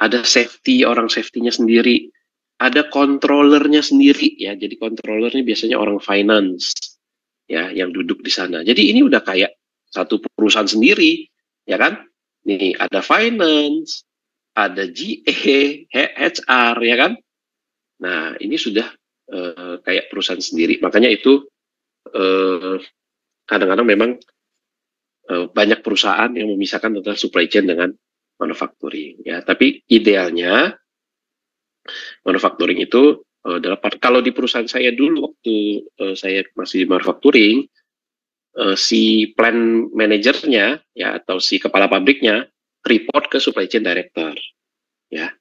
Ada safety, orang safety-nya sendiri. Ada controllernya sendiri ya. Jadi controllernya biasanya orang finance ya yang duduk di sana. Jadi ini udah kayak satu perusahaan sendiri ya kan. Nih ada finance, ada GA, HR ya kan. Nah ini sudah kayak perusahaan sendiri. Makanya itu kadang-kadang memang banyak perusahaan yang memisahkan antara supply chain dengan manufacturing ya. Tapi idealnya manufacturing itu kalau di perusahaan saya dulu waktu saya masih di manufacturing, si plan manajernya ya atau si kepala pabriknya report ke supply chain director ya.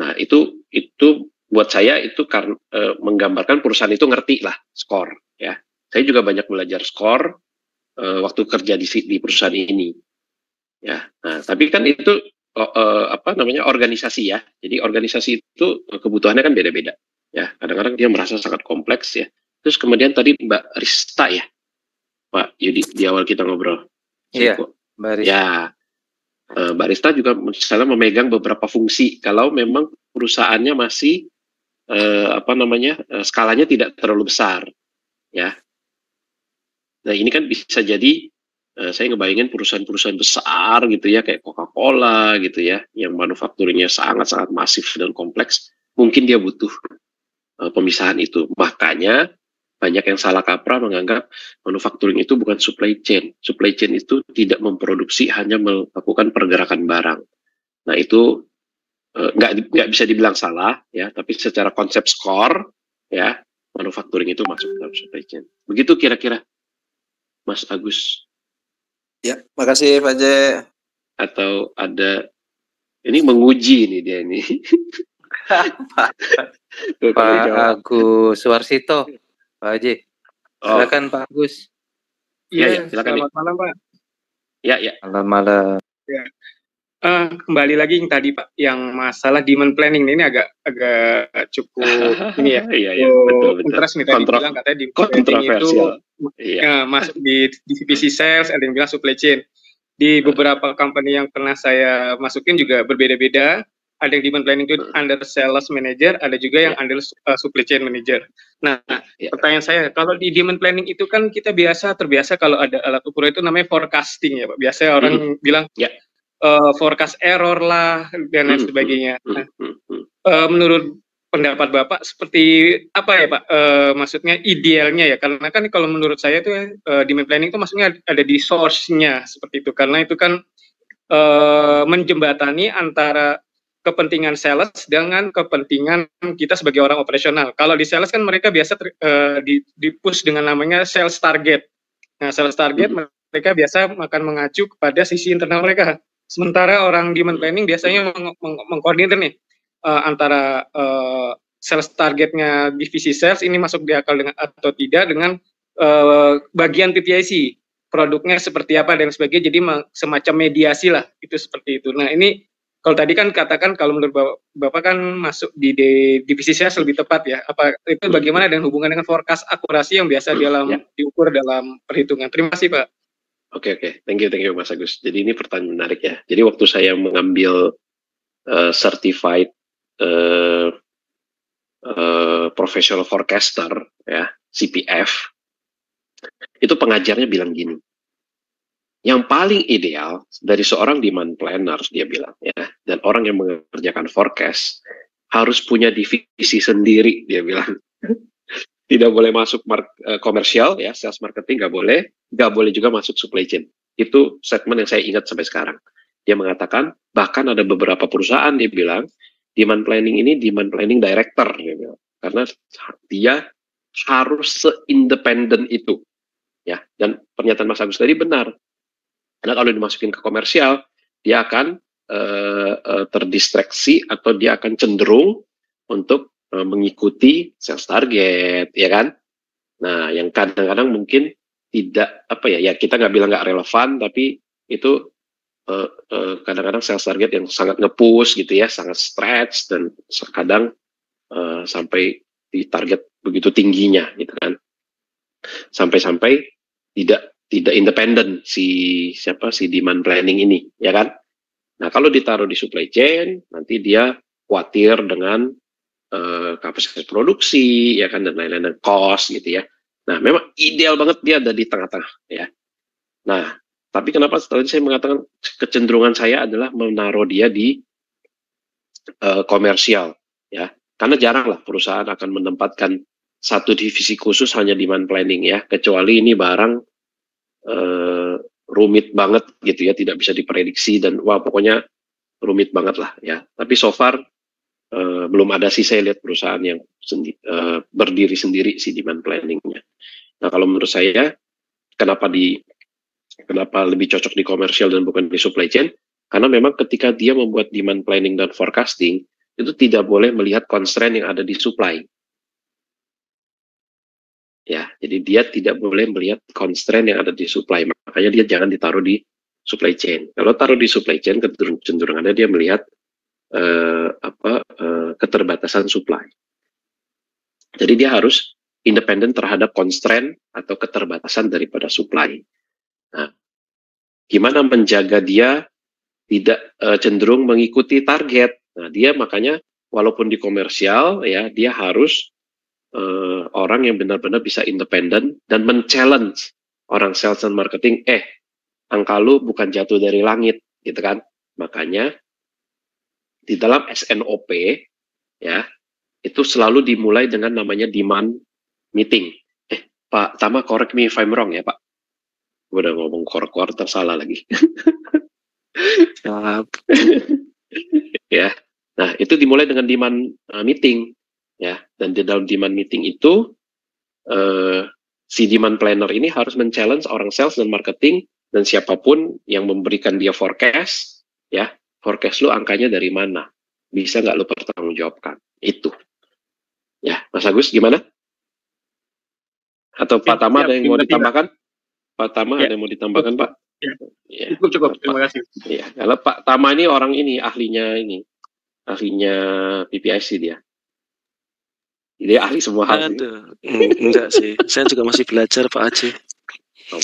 Nah itu buat saya itu karena menggambarkan perusahaan itu ngerti lah skor ya. Saya juga banyak belajar skor waktu kerja di perusahaan ini ya. Nah tapi kan itu organisasi ya. Jadi organisasi itu kebutuhannya kan beda-beda ya. Kadang-kadang dia merasa sangat kompleks ya. Terus kemudian tadi Mbak Rista ya, Pak Yudi di awal kita ngobrol. Iya, Mbak Rista. Ya, Mbak Rista juga misalnya memegang beberapa fungsi. Kalau memang perusahaannya masih skalanya tidak terlalu besar, ya. Nah ini kan bisa jadi saya ngebayangin perusahaan-perusahaan besar gitu ya, kayak Coca-Cola gitu ya, yang manufakturnya sangat-sangat masif dan kompleks. Mungkin dia butuh pemisahan itu. Makanya banyak yang salah kaprah menganggap manufacturing itu bukan supply chain. Supply chain itu tidak memproduksi, hanya melakukan pergerakan barang. Nah itu nggak bisa dibilang salah ya, tapi secara konsep skor ya, manufacturing itu masuk dalam supply chain. Begitu kira-kira, Mas Agus. Ya, makasih Pak J. Atau ada ini menguji nih dia ini. Pak Agus Warsito, Pak Haji. Silakan Pak Agus. Iya, silakan. Selamat malam Pak. Ya. Malam. Ya. Kembali lagi yang tadi Pak, yang masalah demand planning ini agak cukup ini ya. Iya, betul. Interest nih tadi bilang katanya demand planning itu masuk di divisi sales, ada yang bilang supply chain. Di beberapa company yang pernah saya masukin juga berbeda-beda. Ada yang demand planning itu under sales manager, ada juga yang under supply chain manager. Nah, pertanyaan saya, kalau di demand planning itu kan kita terbiasa kalau ada alat ukur itu namanya forecasting ya Pak. Biasanya orang bilang forecast error lah dan lain sebagainya. Nah, menurut pendapat Bapak seperti apa ya Pak? Maksudnya idealnya ya, karena kan kalau menurut saya itu demand planning itu maksudnya ada di source-nya seperti itu, karena itu kan menjembatani antara kepentingan sales dengan kepentingan kita sebagai orang operasional. Kalau di sales kan mereka biasa di-push dengan namanya sales target. Nah, sales target mereka biasa akan mengacu kepada sisi internal mereka. Sementara orang demand planning biasanya mengkoordinir nih antara sales targetnya divisi sales ini masuk di akal dengan atau tidak dengan bagian PPIC, produknya seperti apa dan sebagainya. Jadi semacam mediasi lah, itu seperti itu. Nah, ini kalau tadi kan katakan kalau menurut Bapak kan masuk di divisi sales lebih tepat ya. Apa itu bagaimana dengan hubungan dengan forecast akurasi yang biasa diukur dalam perhitungan? Terima kasih Pak. Oke. Thank you Mas Agus. Jadi ini pertanyaan menarik ya. Jadi waktu saya mengambil certified professional forecaster ya, CPF, itu pengajarnya bilang gini. Yang paling ideal dari seorang demand planner, dia bilang ya, dan orang yang mengerjakan forecast harus punya divisi sendiri, dia bilang. Tidak boleh masuk komersial ya, sales marketing nggak boleh juga masuk supply chain. Itu statement yang saya ingat sampai sekarang. Dia mengatakan bahkan ada beberapa perusahaan dia bilang demand planning ini demand planning director, dia bilang, karena dia harus seindependen itu ya. Dan pernyataan Mas Agus tadi benar. Karena kalau dimasukin ke komersial, dia akan terdistraksi atau dia akan cenderung untuk mengikuti sales target, ya kan? Nah, yang kadang-kadang mungkin tidak kita nggak bilang nggak relevan, tapi itu kadang-kadang sales target yang sangat nge-push gitu ya, sangat stretch dan kadang sampai di target begitu tingginya, gitu kan? Sampai-sampai tidak independen si demand planning ini, ya kan? Nah, kalau ditaruh di supply chain, nanti dia khawatir dengan kapasitas produksi, ya kan, dan lain-lain, dan cost gitu ya. Nah, memang ideal banget dia ada di tengah-tengah, ya. Nah, tapi kenapa setelah saya mengatakan kecenderungan saya adalah menaruh dia di komersial, ya, karena jarang lah perusahaan akan menempatkan satu divisi khusus hanya demand planning ya, kecuali ini barang rumit banget gitu ya, tidak bisa diprediksi dan pokoknya rumit banget lah ya. Tapi so far belum ada sih saya lihat perusahaan yang berdiri sendiri si demand planningnya. Nah, kalau menurut saya kenapa lebih cocok di komersial dan bukan di supply chain? Karena memang ketika dia membuat demand planning dan forecasting itu tidak boleh melihat constraint yang ada di supply. Ya, jadi dia tidak boleh melihat constraint yang ada di supply, makanya dia jangan ditaruh di supply chain. Kalau taruh di supply chain, kecenderungannya dia melihat keterbatasan supply. Jadi dia harus independen terhadap constraint atau keterbatasan daripada supply. Nah, gimana menjaga dia tidak cenderung mengikuti target? Nah, dia makanya walaupun di komersial ya, dia harus orang yang benar-benar bisa independen dan men-challenge orang sales dan marketing, angka lu bukan jatuh dari langit, gitu kan. Makanya di dalam SNOP ya, itu selalu dimulai dengan namanya demand meeting. Pak Tama, correct me if I'm wrong ya Pak. Gue udah ngomong quarter salah lagi. Ya. Nah, itu dimulai dengan demand meeting, ya. Dan di dalam demand meeting itu si demand planner ini harus men-challenge orang sales dan marketing dan siapapun yang memberikan dia forecast, ya, forecast lu angkanya dari mana? Bisa nggak lu pertanggungjawabkan? Itu. Ya, Mas Agus gimana? Atau Pak Tama ada yang mau ditambahkan? Pak Tama ada yang mau ditambahkan, Pak? Ya. Cukup. Terima kasih. Ya, kalau Pak Tama ini orang ini ahlinya PPIC dia. Dia ahli semua hal. Enggak sih, saya juga masih belajar Pak Aceh.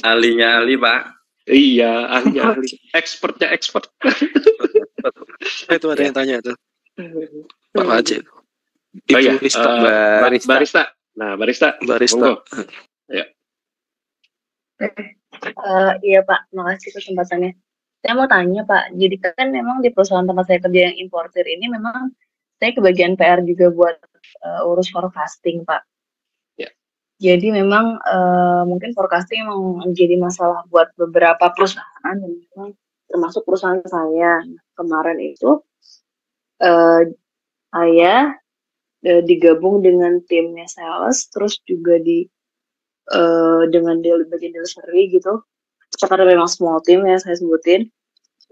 Ahlinya ahli Pak. Iya, ahli. Expertnya expert. Itu ada yang tanya tuh. Pak Aceh. Oh iya, barista. Nah, barista. Monggo. Ya. Iya Pak, makasih kesempatannya. Saya mau tanya Pak, jadi kan memang di perusahaan tempat saya kerja yang importer ini memang saya kebagian PR juga buat urus forecasting Pak. Ya. Jadi memang mungkin forecasting memang menjadi masalah buat beberapa perusahaan dan memang termasuk perusahaan saya. Kemarin itu saya digabung dengan timnya sales, terus juga dengan bagian delivery gitu. Karena memang small team ya saya sebutin.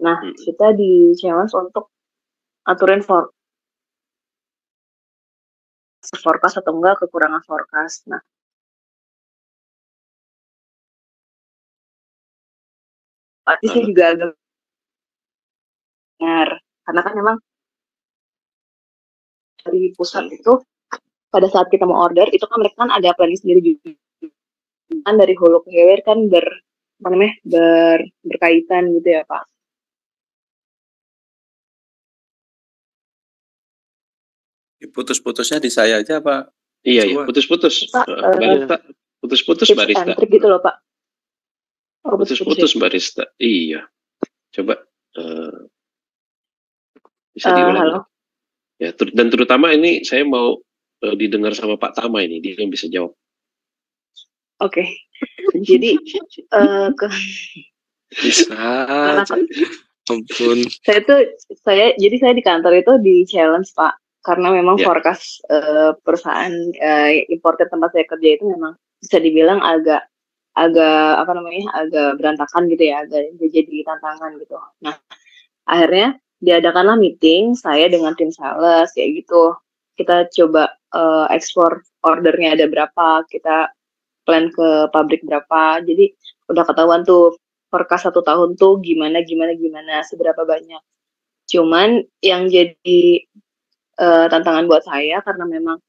Nah, kita di challenge untuk aturin forecast atau enggak, kekurangan forecast. Nah, pasti saya juga agak benar, karena kan memang dari pusat itu pada saat kita mau order itu kan mereka kan ada planning sendiri juga. Kan dari hulu ke hilir kan berkaitan gitu ya Pak. Putus-putusnya di saya aja Pak. Iya, putus-putus. Barista. Putus-putus barista. Gitu loh Pak. Putus-putus barista. Iya. Coba bisa diulang. Halo. Ya, dan terutama ini saya mau didengar sama Pak Tama ini, dia yang bisa jawab. Oke. Jadi bisa. Ampun. Saya di kantor itu di challenge Pak, karena memang forecast perusahaan importer tempat saya kerja itu memang bisa dibilang agak berantakan gitu ya, agak jadi tantangan gitu. Nah, akhirnya diadakanlah meeting saya dengan tim sales kayak gitu. Kita coba ekspor ordernya ada berapa, kita plan ke pabrik berapa. Jadi udah ketahuan tuh forecast 1 tahun tuh gimana seberapa banyak. Cuman yang jadi tantangan buat saya karena memang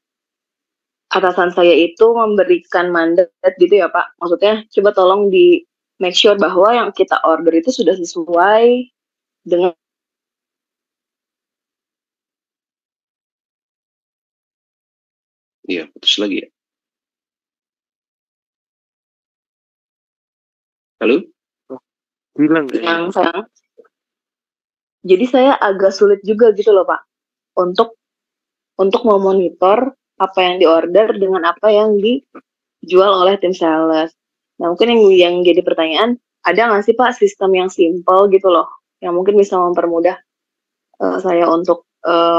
atasan saya itu memberikan mandat gitu ya Pak. Maksudnya coba tolong di make sure bahwa yang kita order itu sudah sesuai dengan Iya, putus lagi ya. Halo? Bilang yang saya. Jadi saya agak sulit juga gitu loh Pak untuk memonitor apa yang diorder dengan apa yang dijual oleh tim sales. Nah mungkin yang jadi pertanyaan, ada nggak sih Pak sistem yang simple gitu loh, yang mungkin bisa mempermudah saya untuk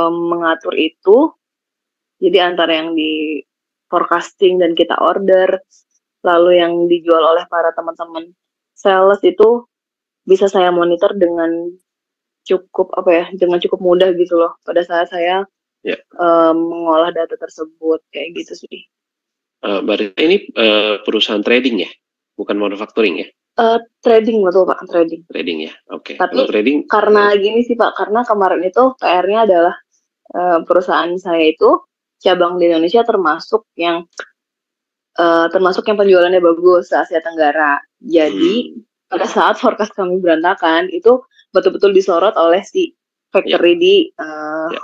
mengatur itu. Jadi antara yang di forecasting dan kita order, lalu yang dijual oleh para teman-teman sales itu bisa saya monitor dengan cukup mudah gitu loh pada saat saya mengolah data tersebut kayak gitu sih. Barista ini perusahaan trading ya, bukan manufacturing ya? Trading betul Pak, trading. Trading ya, oke. Tapi trading, karena gini sih Pak, karena kemarin itu PR-nya adalah perusahaan saya itu cabang di Indonesia termasuk yang penjualannya bagus se Asia Tenggara. Jadi pada saat forecast kami berantakan itu betul-betul disorot oleh si factory di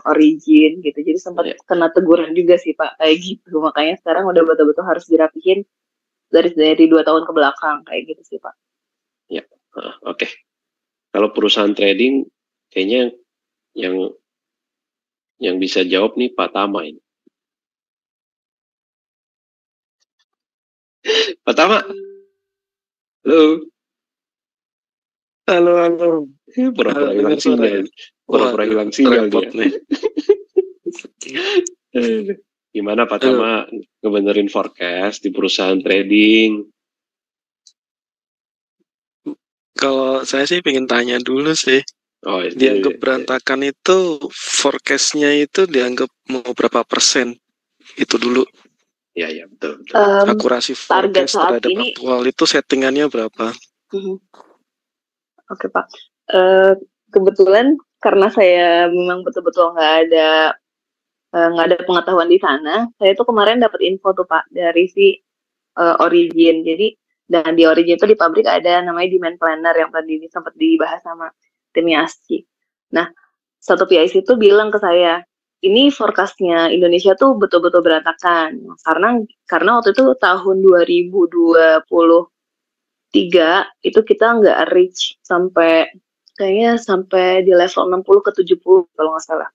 origin gitu. Jadi sempat kena teguran juga sih Pak kayak gitu. Makanya sekarang udah betul-betul harus dirapihin dari 2 tahun ke belakang kayak gitu sih Pak. Ya, oke. Kalau perusahaan trading kayaknya yang bisa jawab nih Pak Tama ini. Pak Tama. Halo. Pura-pura hilang sinyal. Pura-pura hilang sinyal dia. Gimana Pak Tama ngebenerin forecast di perusahaan trading? Kalau saya sih pengen tanya dulu sih. Oh, dianggap berantakan itu forecastnya itu dianggap mau berapa persen? Itu dulu. Ya betul. Akurasi target forecast saat terhadap ini aktual itu settingannya berapa? Oke Pak. Kebetulan karena saya memang betul-betul nggak ada pengetahuan di sana, saya tuh kemarin dapat info tuh Pak dari si Origin. Jadi dan di Origin itu di pabrik ada namanya demand planner yang tadi sempat dibahas sama timnya ASCI. Nah, satu PIC itu bilang ke saya, ini forecastnya Indonesia tuh betul-betul berantakan karena waktu itu tahun 2023 itu kita nggak reach kayaknya sampai di level 60 ke 70 kalau nggak salah.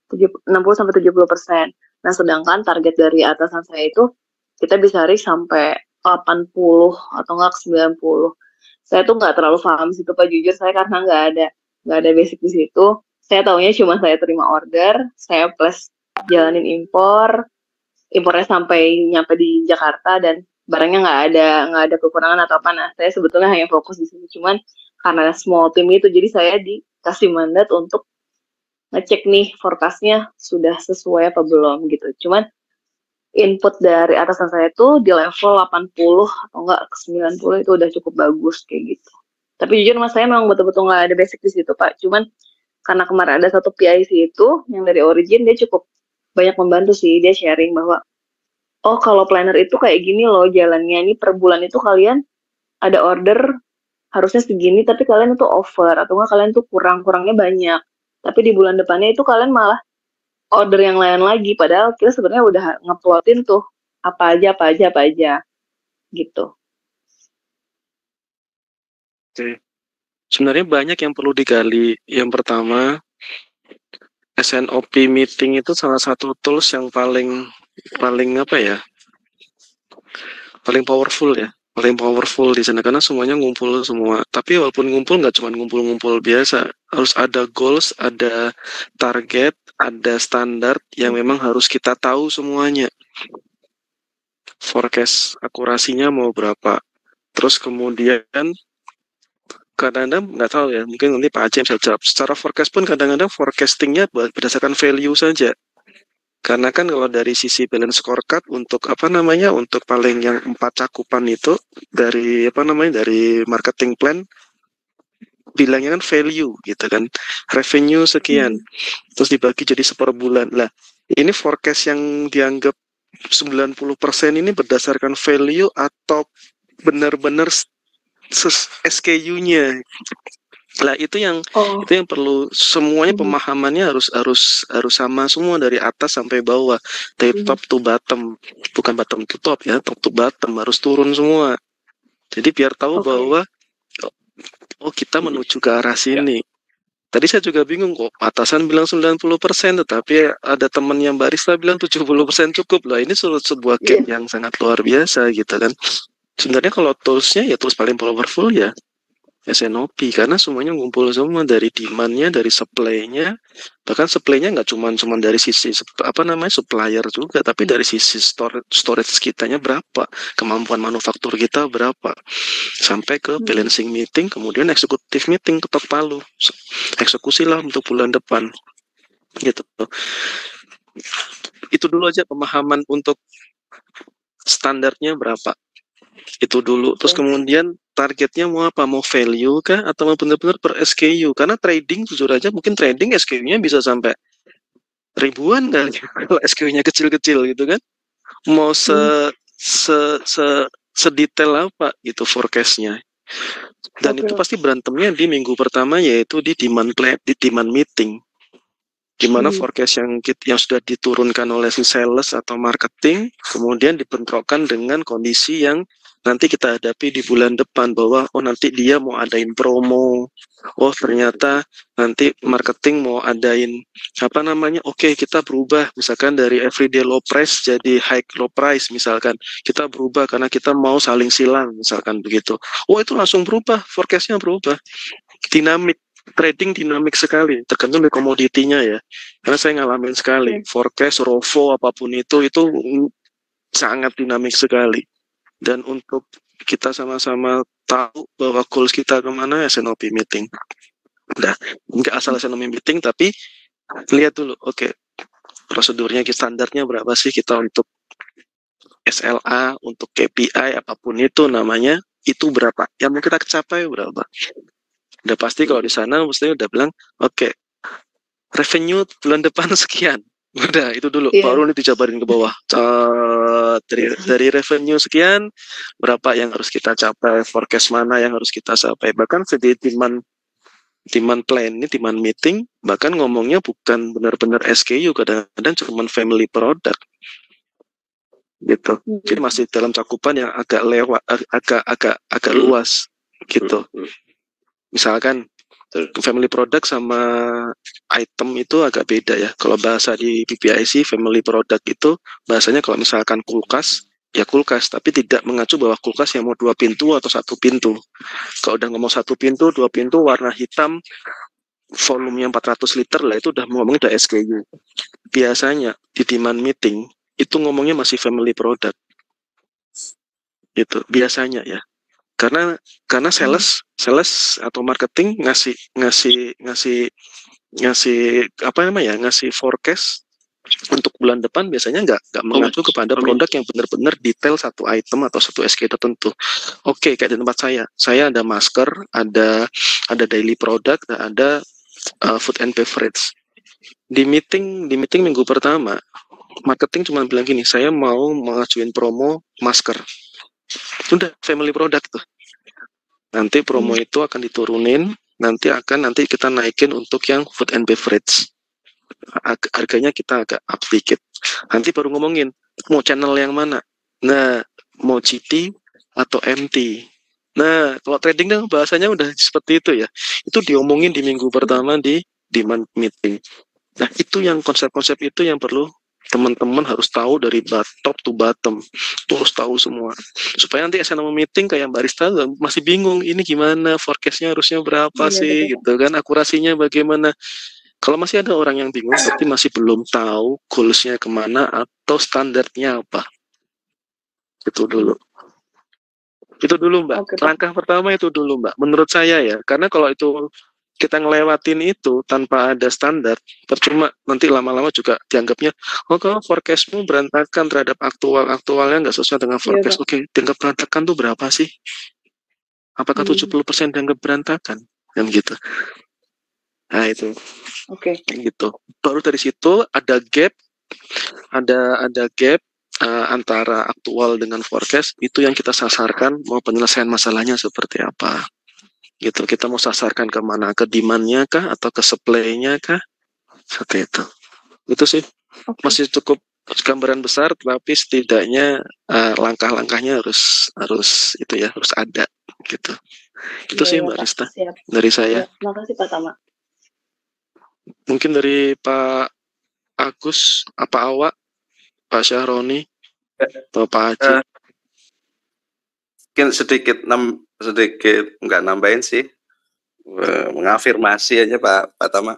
60 sampai 70%. Nah, sedangkan target dari atasan saya itu kita bisa reach sampai 80 atau nggak ke 90. Saya tuh nggak terlalu paham situ Pak, jujur saya karena nggak ada basic di situ. Saya taunya cuma saya terima order, saya plus jalanin impornya sampai nyampe di Jakarta dan barangnya nggak ada kekurangan atau apa. Nah, saya sebetulnya hanya fokus di situ. Cuman karena small team itu, jadi saya dikasih mandat untuk ngecek nih forecastnya sudah sesuai apa belum gitu. Cuman input dari atasan saya itu di level 80 atau enggak ke 90 itu udah cukup bagus kayak gitu. Tapi jujur mas saya memang betul-betul nggak ada basic di situ Pak. Cuman karena kemarin ada satu PIC itu yang dari Origin, dia cukup banyak membantu sih. Dia sharing bahwa oh kalau planner itu kayak gini loh jalannya, ini per bulan itu kalian ada order harusnya segini tapi kalian itu over atau enggak kalian tuh kurangnya banyak. Tapi di bulan depannya itu kalian malah order yang lain lagi, padahal kita sebenarnya udah ngeplotin tuh apa aja gitu. Oke. Sebenarnya banyak yang perlu digali. Yang pertama, SNOP meeting itu salah satu tools yang paling apa ya? Paling powerful ya. Paling powerful di sana karena semuanya ngumpul semua. Tapi walaupun ngumpul nggak cuma ngumpul-ngumpul biasa, harus ada goals, ada target, ada standar yang memang harus kita tahu semuanya. Forecast akurasinya mau berapa. Terus kemudian kadang-kadang nggak tahu ya, mungkin nanti Pak Aceh bisa jawab. Secara forecast pun kadang-kadang forecastingnya berdasarkan value saja. Karena kan kalau dari sisi balance scorecard untuk untuk paling yang 4 cakupan itu dari dari marketing plan bilangnya kan value gitu kan, revenue sekian, terus dibagi jadi seper bulan. Lah ini forecast yang dianggap 90% ini berdasarkan value atau benar-benar SKU-nya. Lah itu yang perlu semuanya pemahamannya harus sama semua dari atas sampai bawah, dari top to bottom, bukan bottom to top ya, top to bottom harus turun semua. Jadi biar tahu bahwa kita menuju ke arah sini. Tadi saya juga bingung kok atasan bilang 90%, tetapi ada teman yang barista bilang 70% cukup. Lah ini sebuah gap yang sangat luar biasa gitu kan. Sebenarnya kalau toolsnya ya tools paling powerful ya SNOP, karena semuanya ngumpul semua dari demand-nya, dari supply-nya, bahkan supply-nya nggak cuma dari sisi supplier juga, tapi dari sisi storage kitanya berapa, kemampuan manufaktur kita berapa, sampai ke balancing meeting, kemudian eksekutif meeting, ketok palu, eksekusilah untuk bulan depan, gitu. Itu dulu aja pemahaman untuk standarnya berapa. Itu dulu, terus kemudian targetnya mau apa, mau value kah atau mau benar-benar per SKU, karena trading jujur aja mungkin trading SKU-nya bisa sampai ribuan kan kalau SKU-nya kecil-kecil gitu kan, mau sedetail apa gitu forecast-nya, dan itu pasti berantemnya di minggu pertama yaitu di demand meeting, gimana forecast yang sudah diturunkan oleh si sales atau marketing kemudian dibentrokkan dengan kondisi yang nanti kita hadapi di bulan depan, bahwa nanti dia mau adain promo, ternyata nanti marketing mau adain kita berubah misalkan dari everyday low price jadi high low price misalkan, kita berubah karena kita mau saling silang misalkan begitu, itu langsung berubah, forecastnya berubah, dinamik trading dinamik sekali, tergantung dari komoditinya ya. Karena saya ngalamin sekali, forecast, ROFO, apapun itu sangat dinamik sekali. Dan untuk kita sama-sama tahu bahwa goals kita kemana, SNOP meeting. Nah, nggak asal SNOP meeting, tapi lihat dulu, oke, prosedurnya, standarnya berapa sih kita untuk SLA, untuk KPI, apapun itu namanya, itu berapa? Yang mau kita capai berapa? Udah pasti kalau di sana mestinya udah bilang, oke, revenue bulan depan sekian. Udah, itu dulu. Baru nih dijabarin ke bawah. Dari revenue sekian, berapa yang harus kita capai, forecast mana yang harus kita capai. Bahkan di demand plan ini, demand meeting, bahkan ngomongnya bukan benar-benar SKU, kadang-kadang cuma family product. Gitu. Jadi masih dalam cakupan yang agak lewat, agak luas gitu. Misalkan family product sama item itu agak beda ya. Kalau bahasa di PPIC family product itu bahasanya kalau misalkan kulkas, ya kulkas, tapi tidak mengacu bahwa kulkas yang mau 2 pintu atau 1 pintu. Kalau udah ngomong 1 pintu, 2 pintu, warna hitam, volumenya 400 liter lah, itu udah ngomongnya udah SKU. Biasanya di demand meeting itu ngomongnya masih family product. Gitu, biasanya ya. Karena sales atau marketing ngasih apa namanya, ngasih forecast untuk bulan depan biasanya nggak mengacu kepada produk yang benar-benar detail satu item atau satu SKU tertentu. Oke, kayak di tempat saya ada masker, ada daily product, ada food and beverage. Di meeting minggu pertama, marketing cuma bilang gini, saya mau mengajuin promo masker. Sudah family product tuh. Nanti promo itu akan diturunin, nanti kita naikin untuk yang food and beverage. Harganya kita agak up dikit. Nanti baru ngomongin mau channel yang mana. Nah, mau GT atau MT. Nah, kalau trading kan bahasanya udah seperti itu ya. Itu diomongin di minggu pertama di demand meeting. Nah, itu yang konsep-konsep itu yang perlu teman-teman harus tahu dari top to bottom. Itu harus tahu semua. Supaya nanti SNM meeting kayak barista masih bingung, ini gimana, forecast-nya harusnya berapa sih, gitu kan, akurasinya bagaimana. Kalau masih ada orang yang bingung, berarti masih belum tahu goals-nya kemana atau standarnya apa. Itu dulu. Itu dulu, Mbak. Langkah pertama itu dulu, Mbak. Menurut saya ya, karena kalau itu kita ngelewatin itu tanpa ada standar, percuma nanti lama-lama juga dianggapnya, oh kalau forecastmu berantakan terhadap aktualnya nggak sesuai dengan forecast. Oke, dianggap berantakan tuh berapa sih? Apakah 70% dianggap berantakan? Yang gitu. Nah itu. Gitu. Baru dari situ ada gap, ada gap antara aktual dengan forecast, itu yang kita sasarkan, mau penyelesaian masalahnya seperti apa. Gitu, kita mau sasarkan kemana, ke demand-nya kah atau ke supply-nya kah, seperti itu sih. Masih cukup gambaran besar, tapi setidaknya langkah-langkahnya harus itu ya, harus ada gitu. Itu sih Mbak Rista dari saya. Terima kasih Pak Tama. Mungkin dari Pak Agus, apa Awak, Pak Syahroni, atau Pak Haji? Mungkin sedikit nggak nambahin sih, mengafirmasi aja Pak Tama.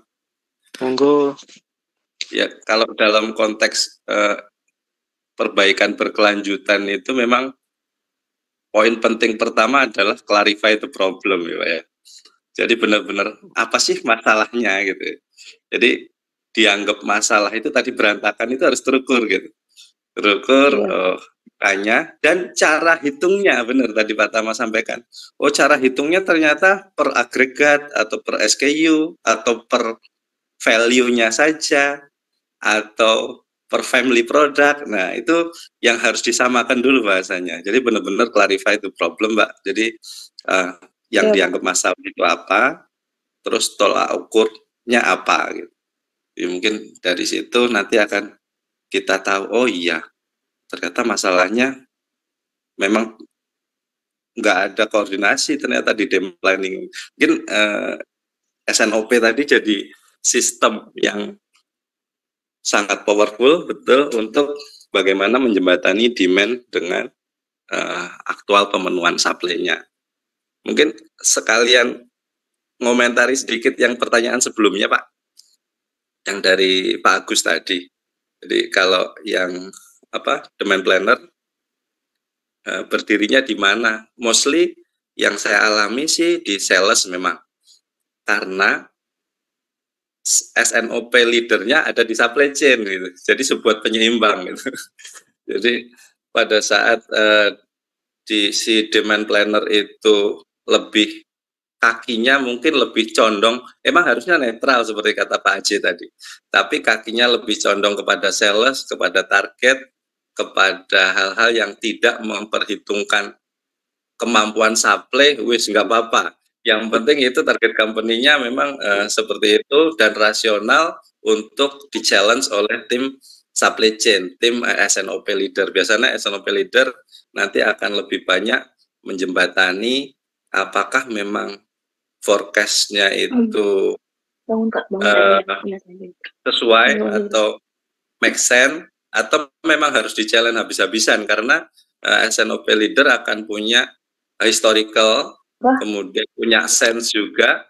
Monggo. Ya, kalau dalam konteks perbaikan berkelanjutan itu memang poin penting pertama adalah clarify the problem ya Pak ya. Jadi benar-benar apa sih masalahnya gitu. Jadi dianggap masalah itu tadi berantakan itu harus terukur gitu. Terukur, tanya, dan cara hitungnya benar tadi Pak Tama sampaikan. Oh, cara hitungnya ternyata per agregat atau per SKU atau per value-nya saja atau per family product. Nah, itu yang harus disamakan dulu bahasanya. Jadi benar-benar clarify the problem, Mbak. Jadi yang dianggap masalah itu apa, terus tolak ukurnya apa gitu. Jadi mungkin dari situ nanti akan kita tahu, oh iya, ternyata masalahnya memang nggak ada koordinasi ternyata di demand planning. Mungkin SNOP tadi jadi sistem yang sangat powerful betul untuk bagaimana menjembatani demand dengan aktual pemenuhan supply-nya. Mungkin sekalian ngomentari sedikit yang pertanyaan sebelumnya Pak, yang dari Pak Agus tadi. Jadi kalau yang demand planner berdirinya di mana? Mostly yang saya alami sih di sales memang, karena SNOP leadernya ada di supply chain gitu. Jadi sebuah penyeimbang gitu. Jadi pada saat di si demand planner itu lebih kakinya mungkin lebih condong, emang harusnya netral seperti kata Pak Haji tadi, tapi kakinya lebih condong kepada sales, kepada target, kepada hal-hal yang tidak memperhitungkan kemampuan supply, wis nggak apa-apa. Yang penting itu target company-nya memang seperti itu dan rasional untuk di-challenge oleh tim supply chain, tim SNOP leader. Biasanya SNOP leader nanti akan lebih banyak menjembatani apakah memang forecast-nya itu sesuai atau make sense, atau memang harus di-challenge habis-habisan, karena SNOP leader akan punya historical, kemudian punya sense juga,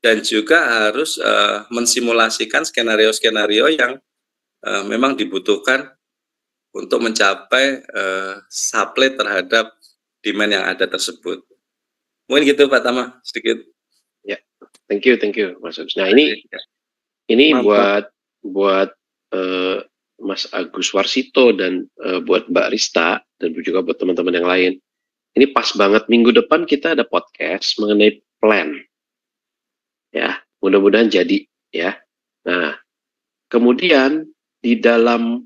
dan juga harus mensimulasikan skenario-skenario yang memang dibutuhkan untuk mencapai supply terhadap demand yang ada tersebut. Mungkin gitu Pak Tama, sedikit. Ya, thank you Mas Agus. Nah ini buat Mas Agus Warsito dan buat Mbak Rista dan juga buat teman-teman yang lain. Ini pas banget, minggu depan kita ada podcast mengenai plan. Ya, mudah-mudahan jadi ya. Nah, kemudian di dalam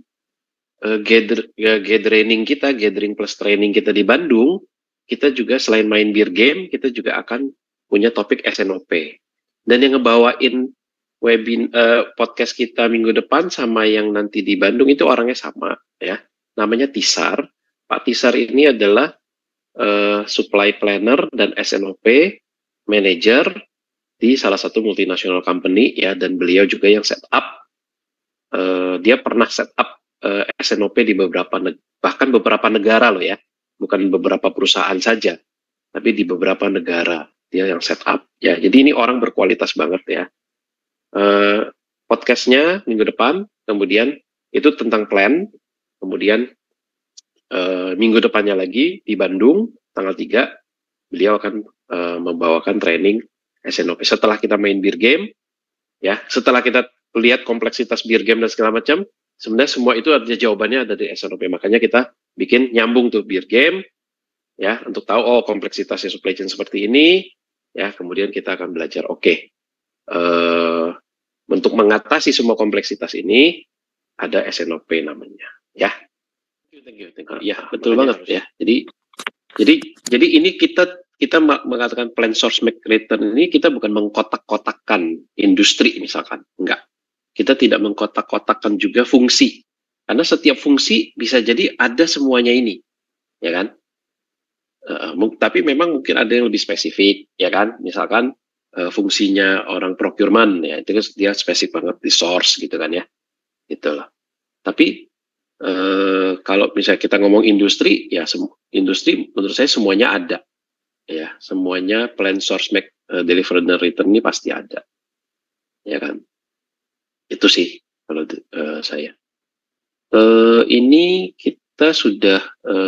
gathering plus training kita di Bandung, kita juga selain main beer game, kita juga akan punya topik SNOP. Dan yang ngebawain podcast kita minggu depan sama yang nanti di Bandung itu orangnya sama ya. Namanya Tisar. Pak Tisar ini adalah supply planner dan SNOP manager di salah satu multinational company ya, dan beliau juga yang setup. Dia pernah setup SNOP di bahkan beberapa negara loh ya. Bukan beberapa perusahaan saja, tapi di beberapa negara dia yang setup ya. Jadi ini orang berkualitas banget ya. Podcastnya minggu depan, kemudian itu tentang plan, kemudian minggu depannya lagi di Bandung tanggal 3 beliau akan membawakan training SNOP. Setelah kita main beer game ya, setelah kita lihat kompleksitas beer game dan segala macam, sebenarnya semua itu ada jawabannya ada di SNOP. Makanya kita bikin nyambung tuh beer game ya, untuk tahu kompleksitasnya supply chain seperti ini ya. Kemudian kita akan belajar untuk mengatasi semua kompleksitas ini ada SNOP namanya ya. Thank you. Ya, betul banget ya. Jadi ini kita mengatakan plan source make return ini, kita bukan mengkotak-kotakkan industri misalkan, enggak. Kita tidak mengkotak-kotakkan juga fungsi. Karena setiap fungsi bisa jadi ada semuanya ini, ya kan? Tapi memang mungkin ada yang lebih spesifik, ya kan? Misalkan fungsinya orang procurement, ya itu dia spesifik banget di source gitu kan ya, itulah. Tapi kalau misalnya kita ngomong industri, ya industri menurut saya semuanya ada, ya semuanya plan source make deliver dan return ini pasti ada, ya kan? Itu sih kalau saya. Ini kita sudah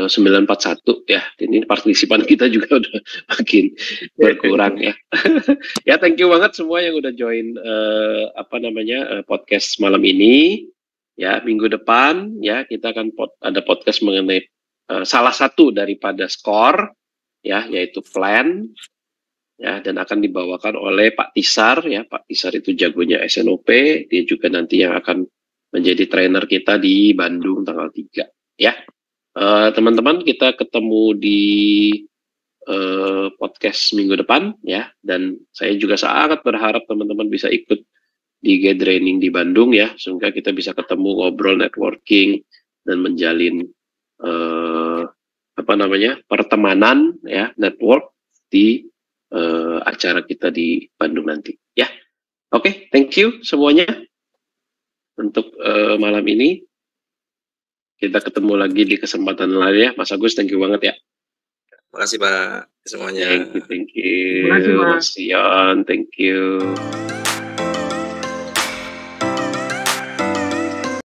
941 ya. Ini partisipan kita juga udah makin berkurang ya. Ya, thank you banget semua yang udah join podcast malam ini. Ya, minggu depan ya kita akan ada podcast mengenai salah satu daripada skor ya, yaitu plan ya, dan akan dibawakan oleh Pak Tisar ya. Pak Tisar itu jagonya SNOP, dia juga nanti yang akan menjadi trainer kita di Bandung tanggal 3 ya. Teman-teman, kita ketemu di podcast minggu depan ya, dan saya juga sangat berharap teman-teman bisa ikut di gathering di Bandung ya, sehingga kita bisa ketemu, ngobrol, networking, dan menjalin pertemanan ya, network di acara kita di Bandung nanti ya. Oke, thank you semuanya untuk malam ini. Kita ketemu lagi di kesempatan lain ya. Mas Agus, thank you banget ya. Makasih Pak semuanya. Thank you, Mas Yon, thank you.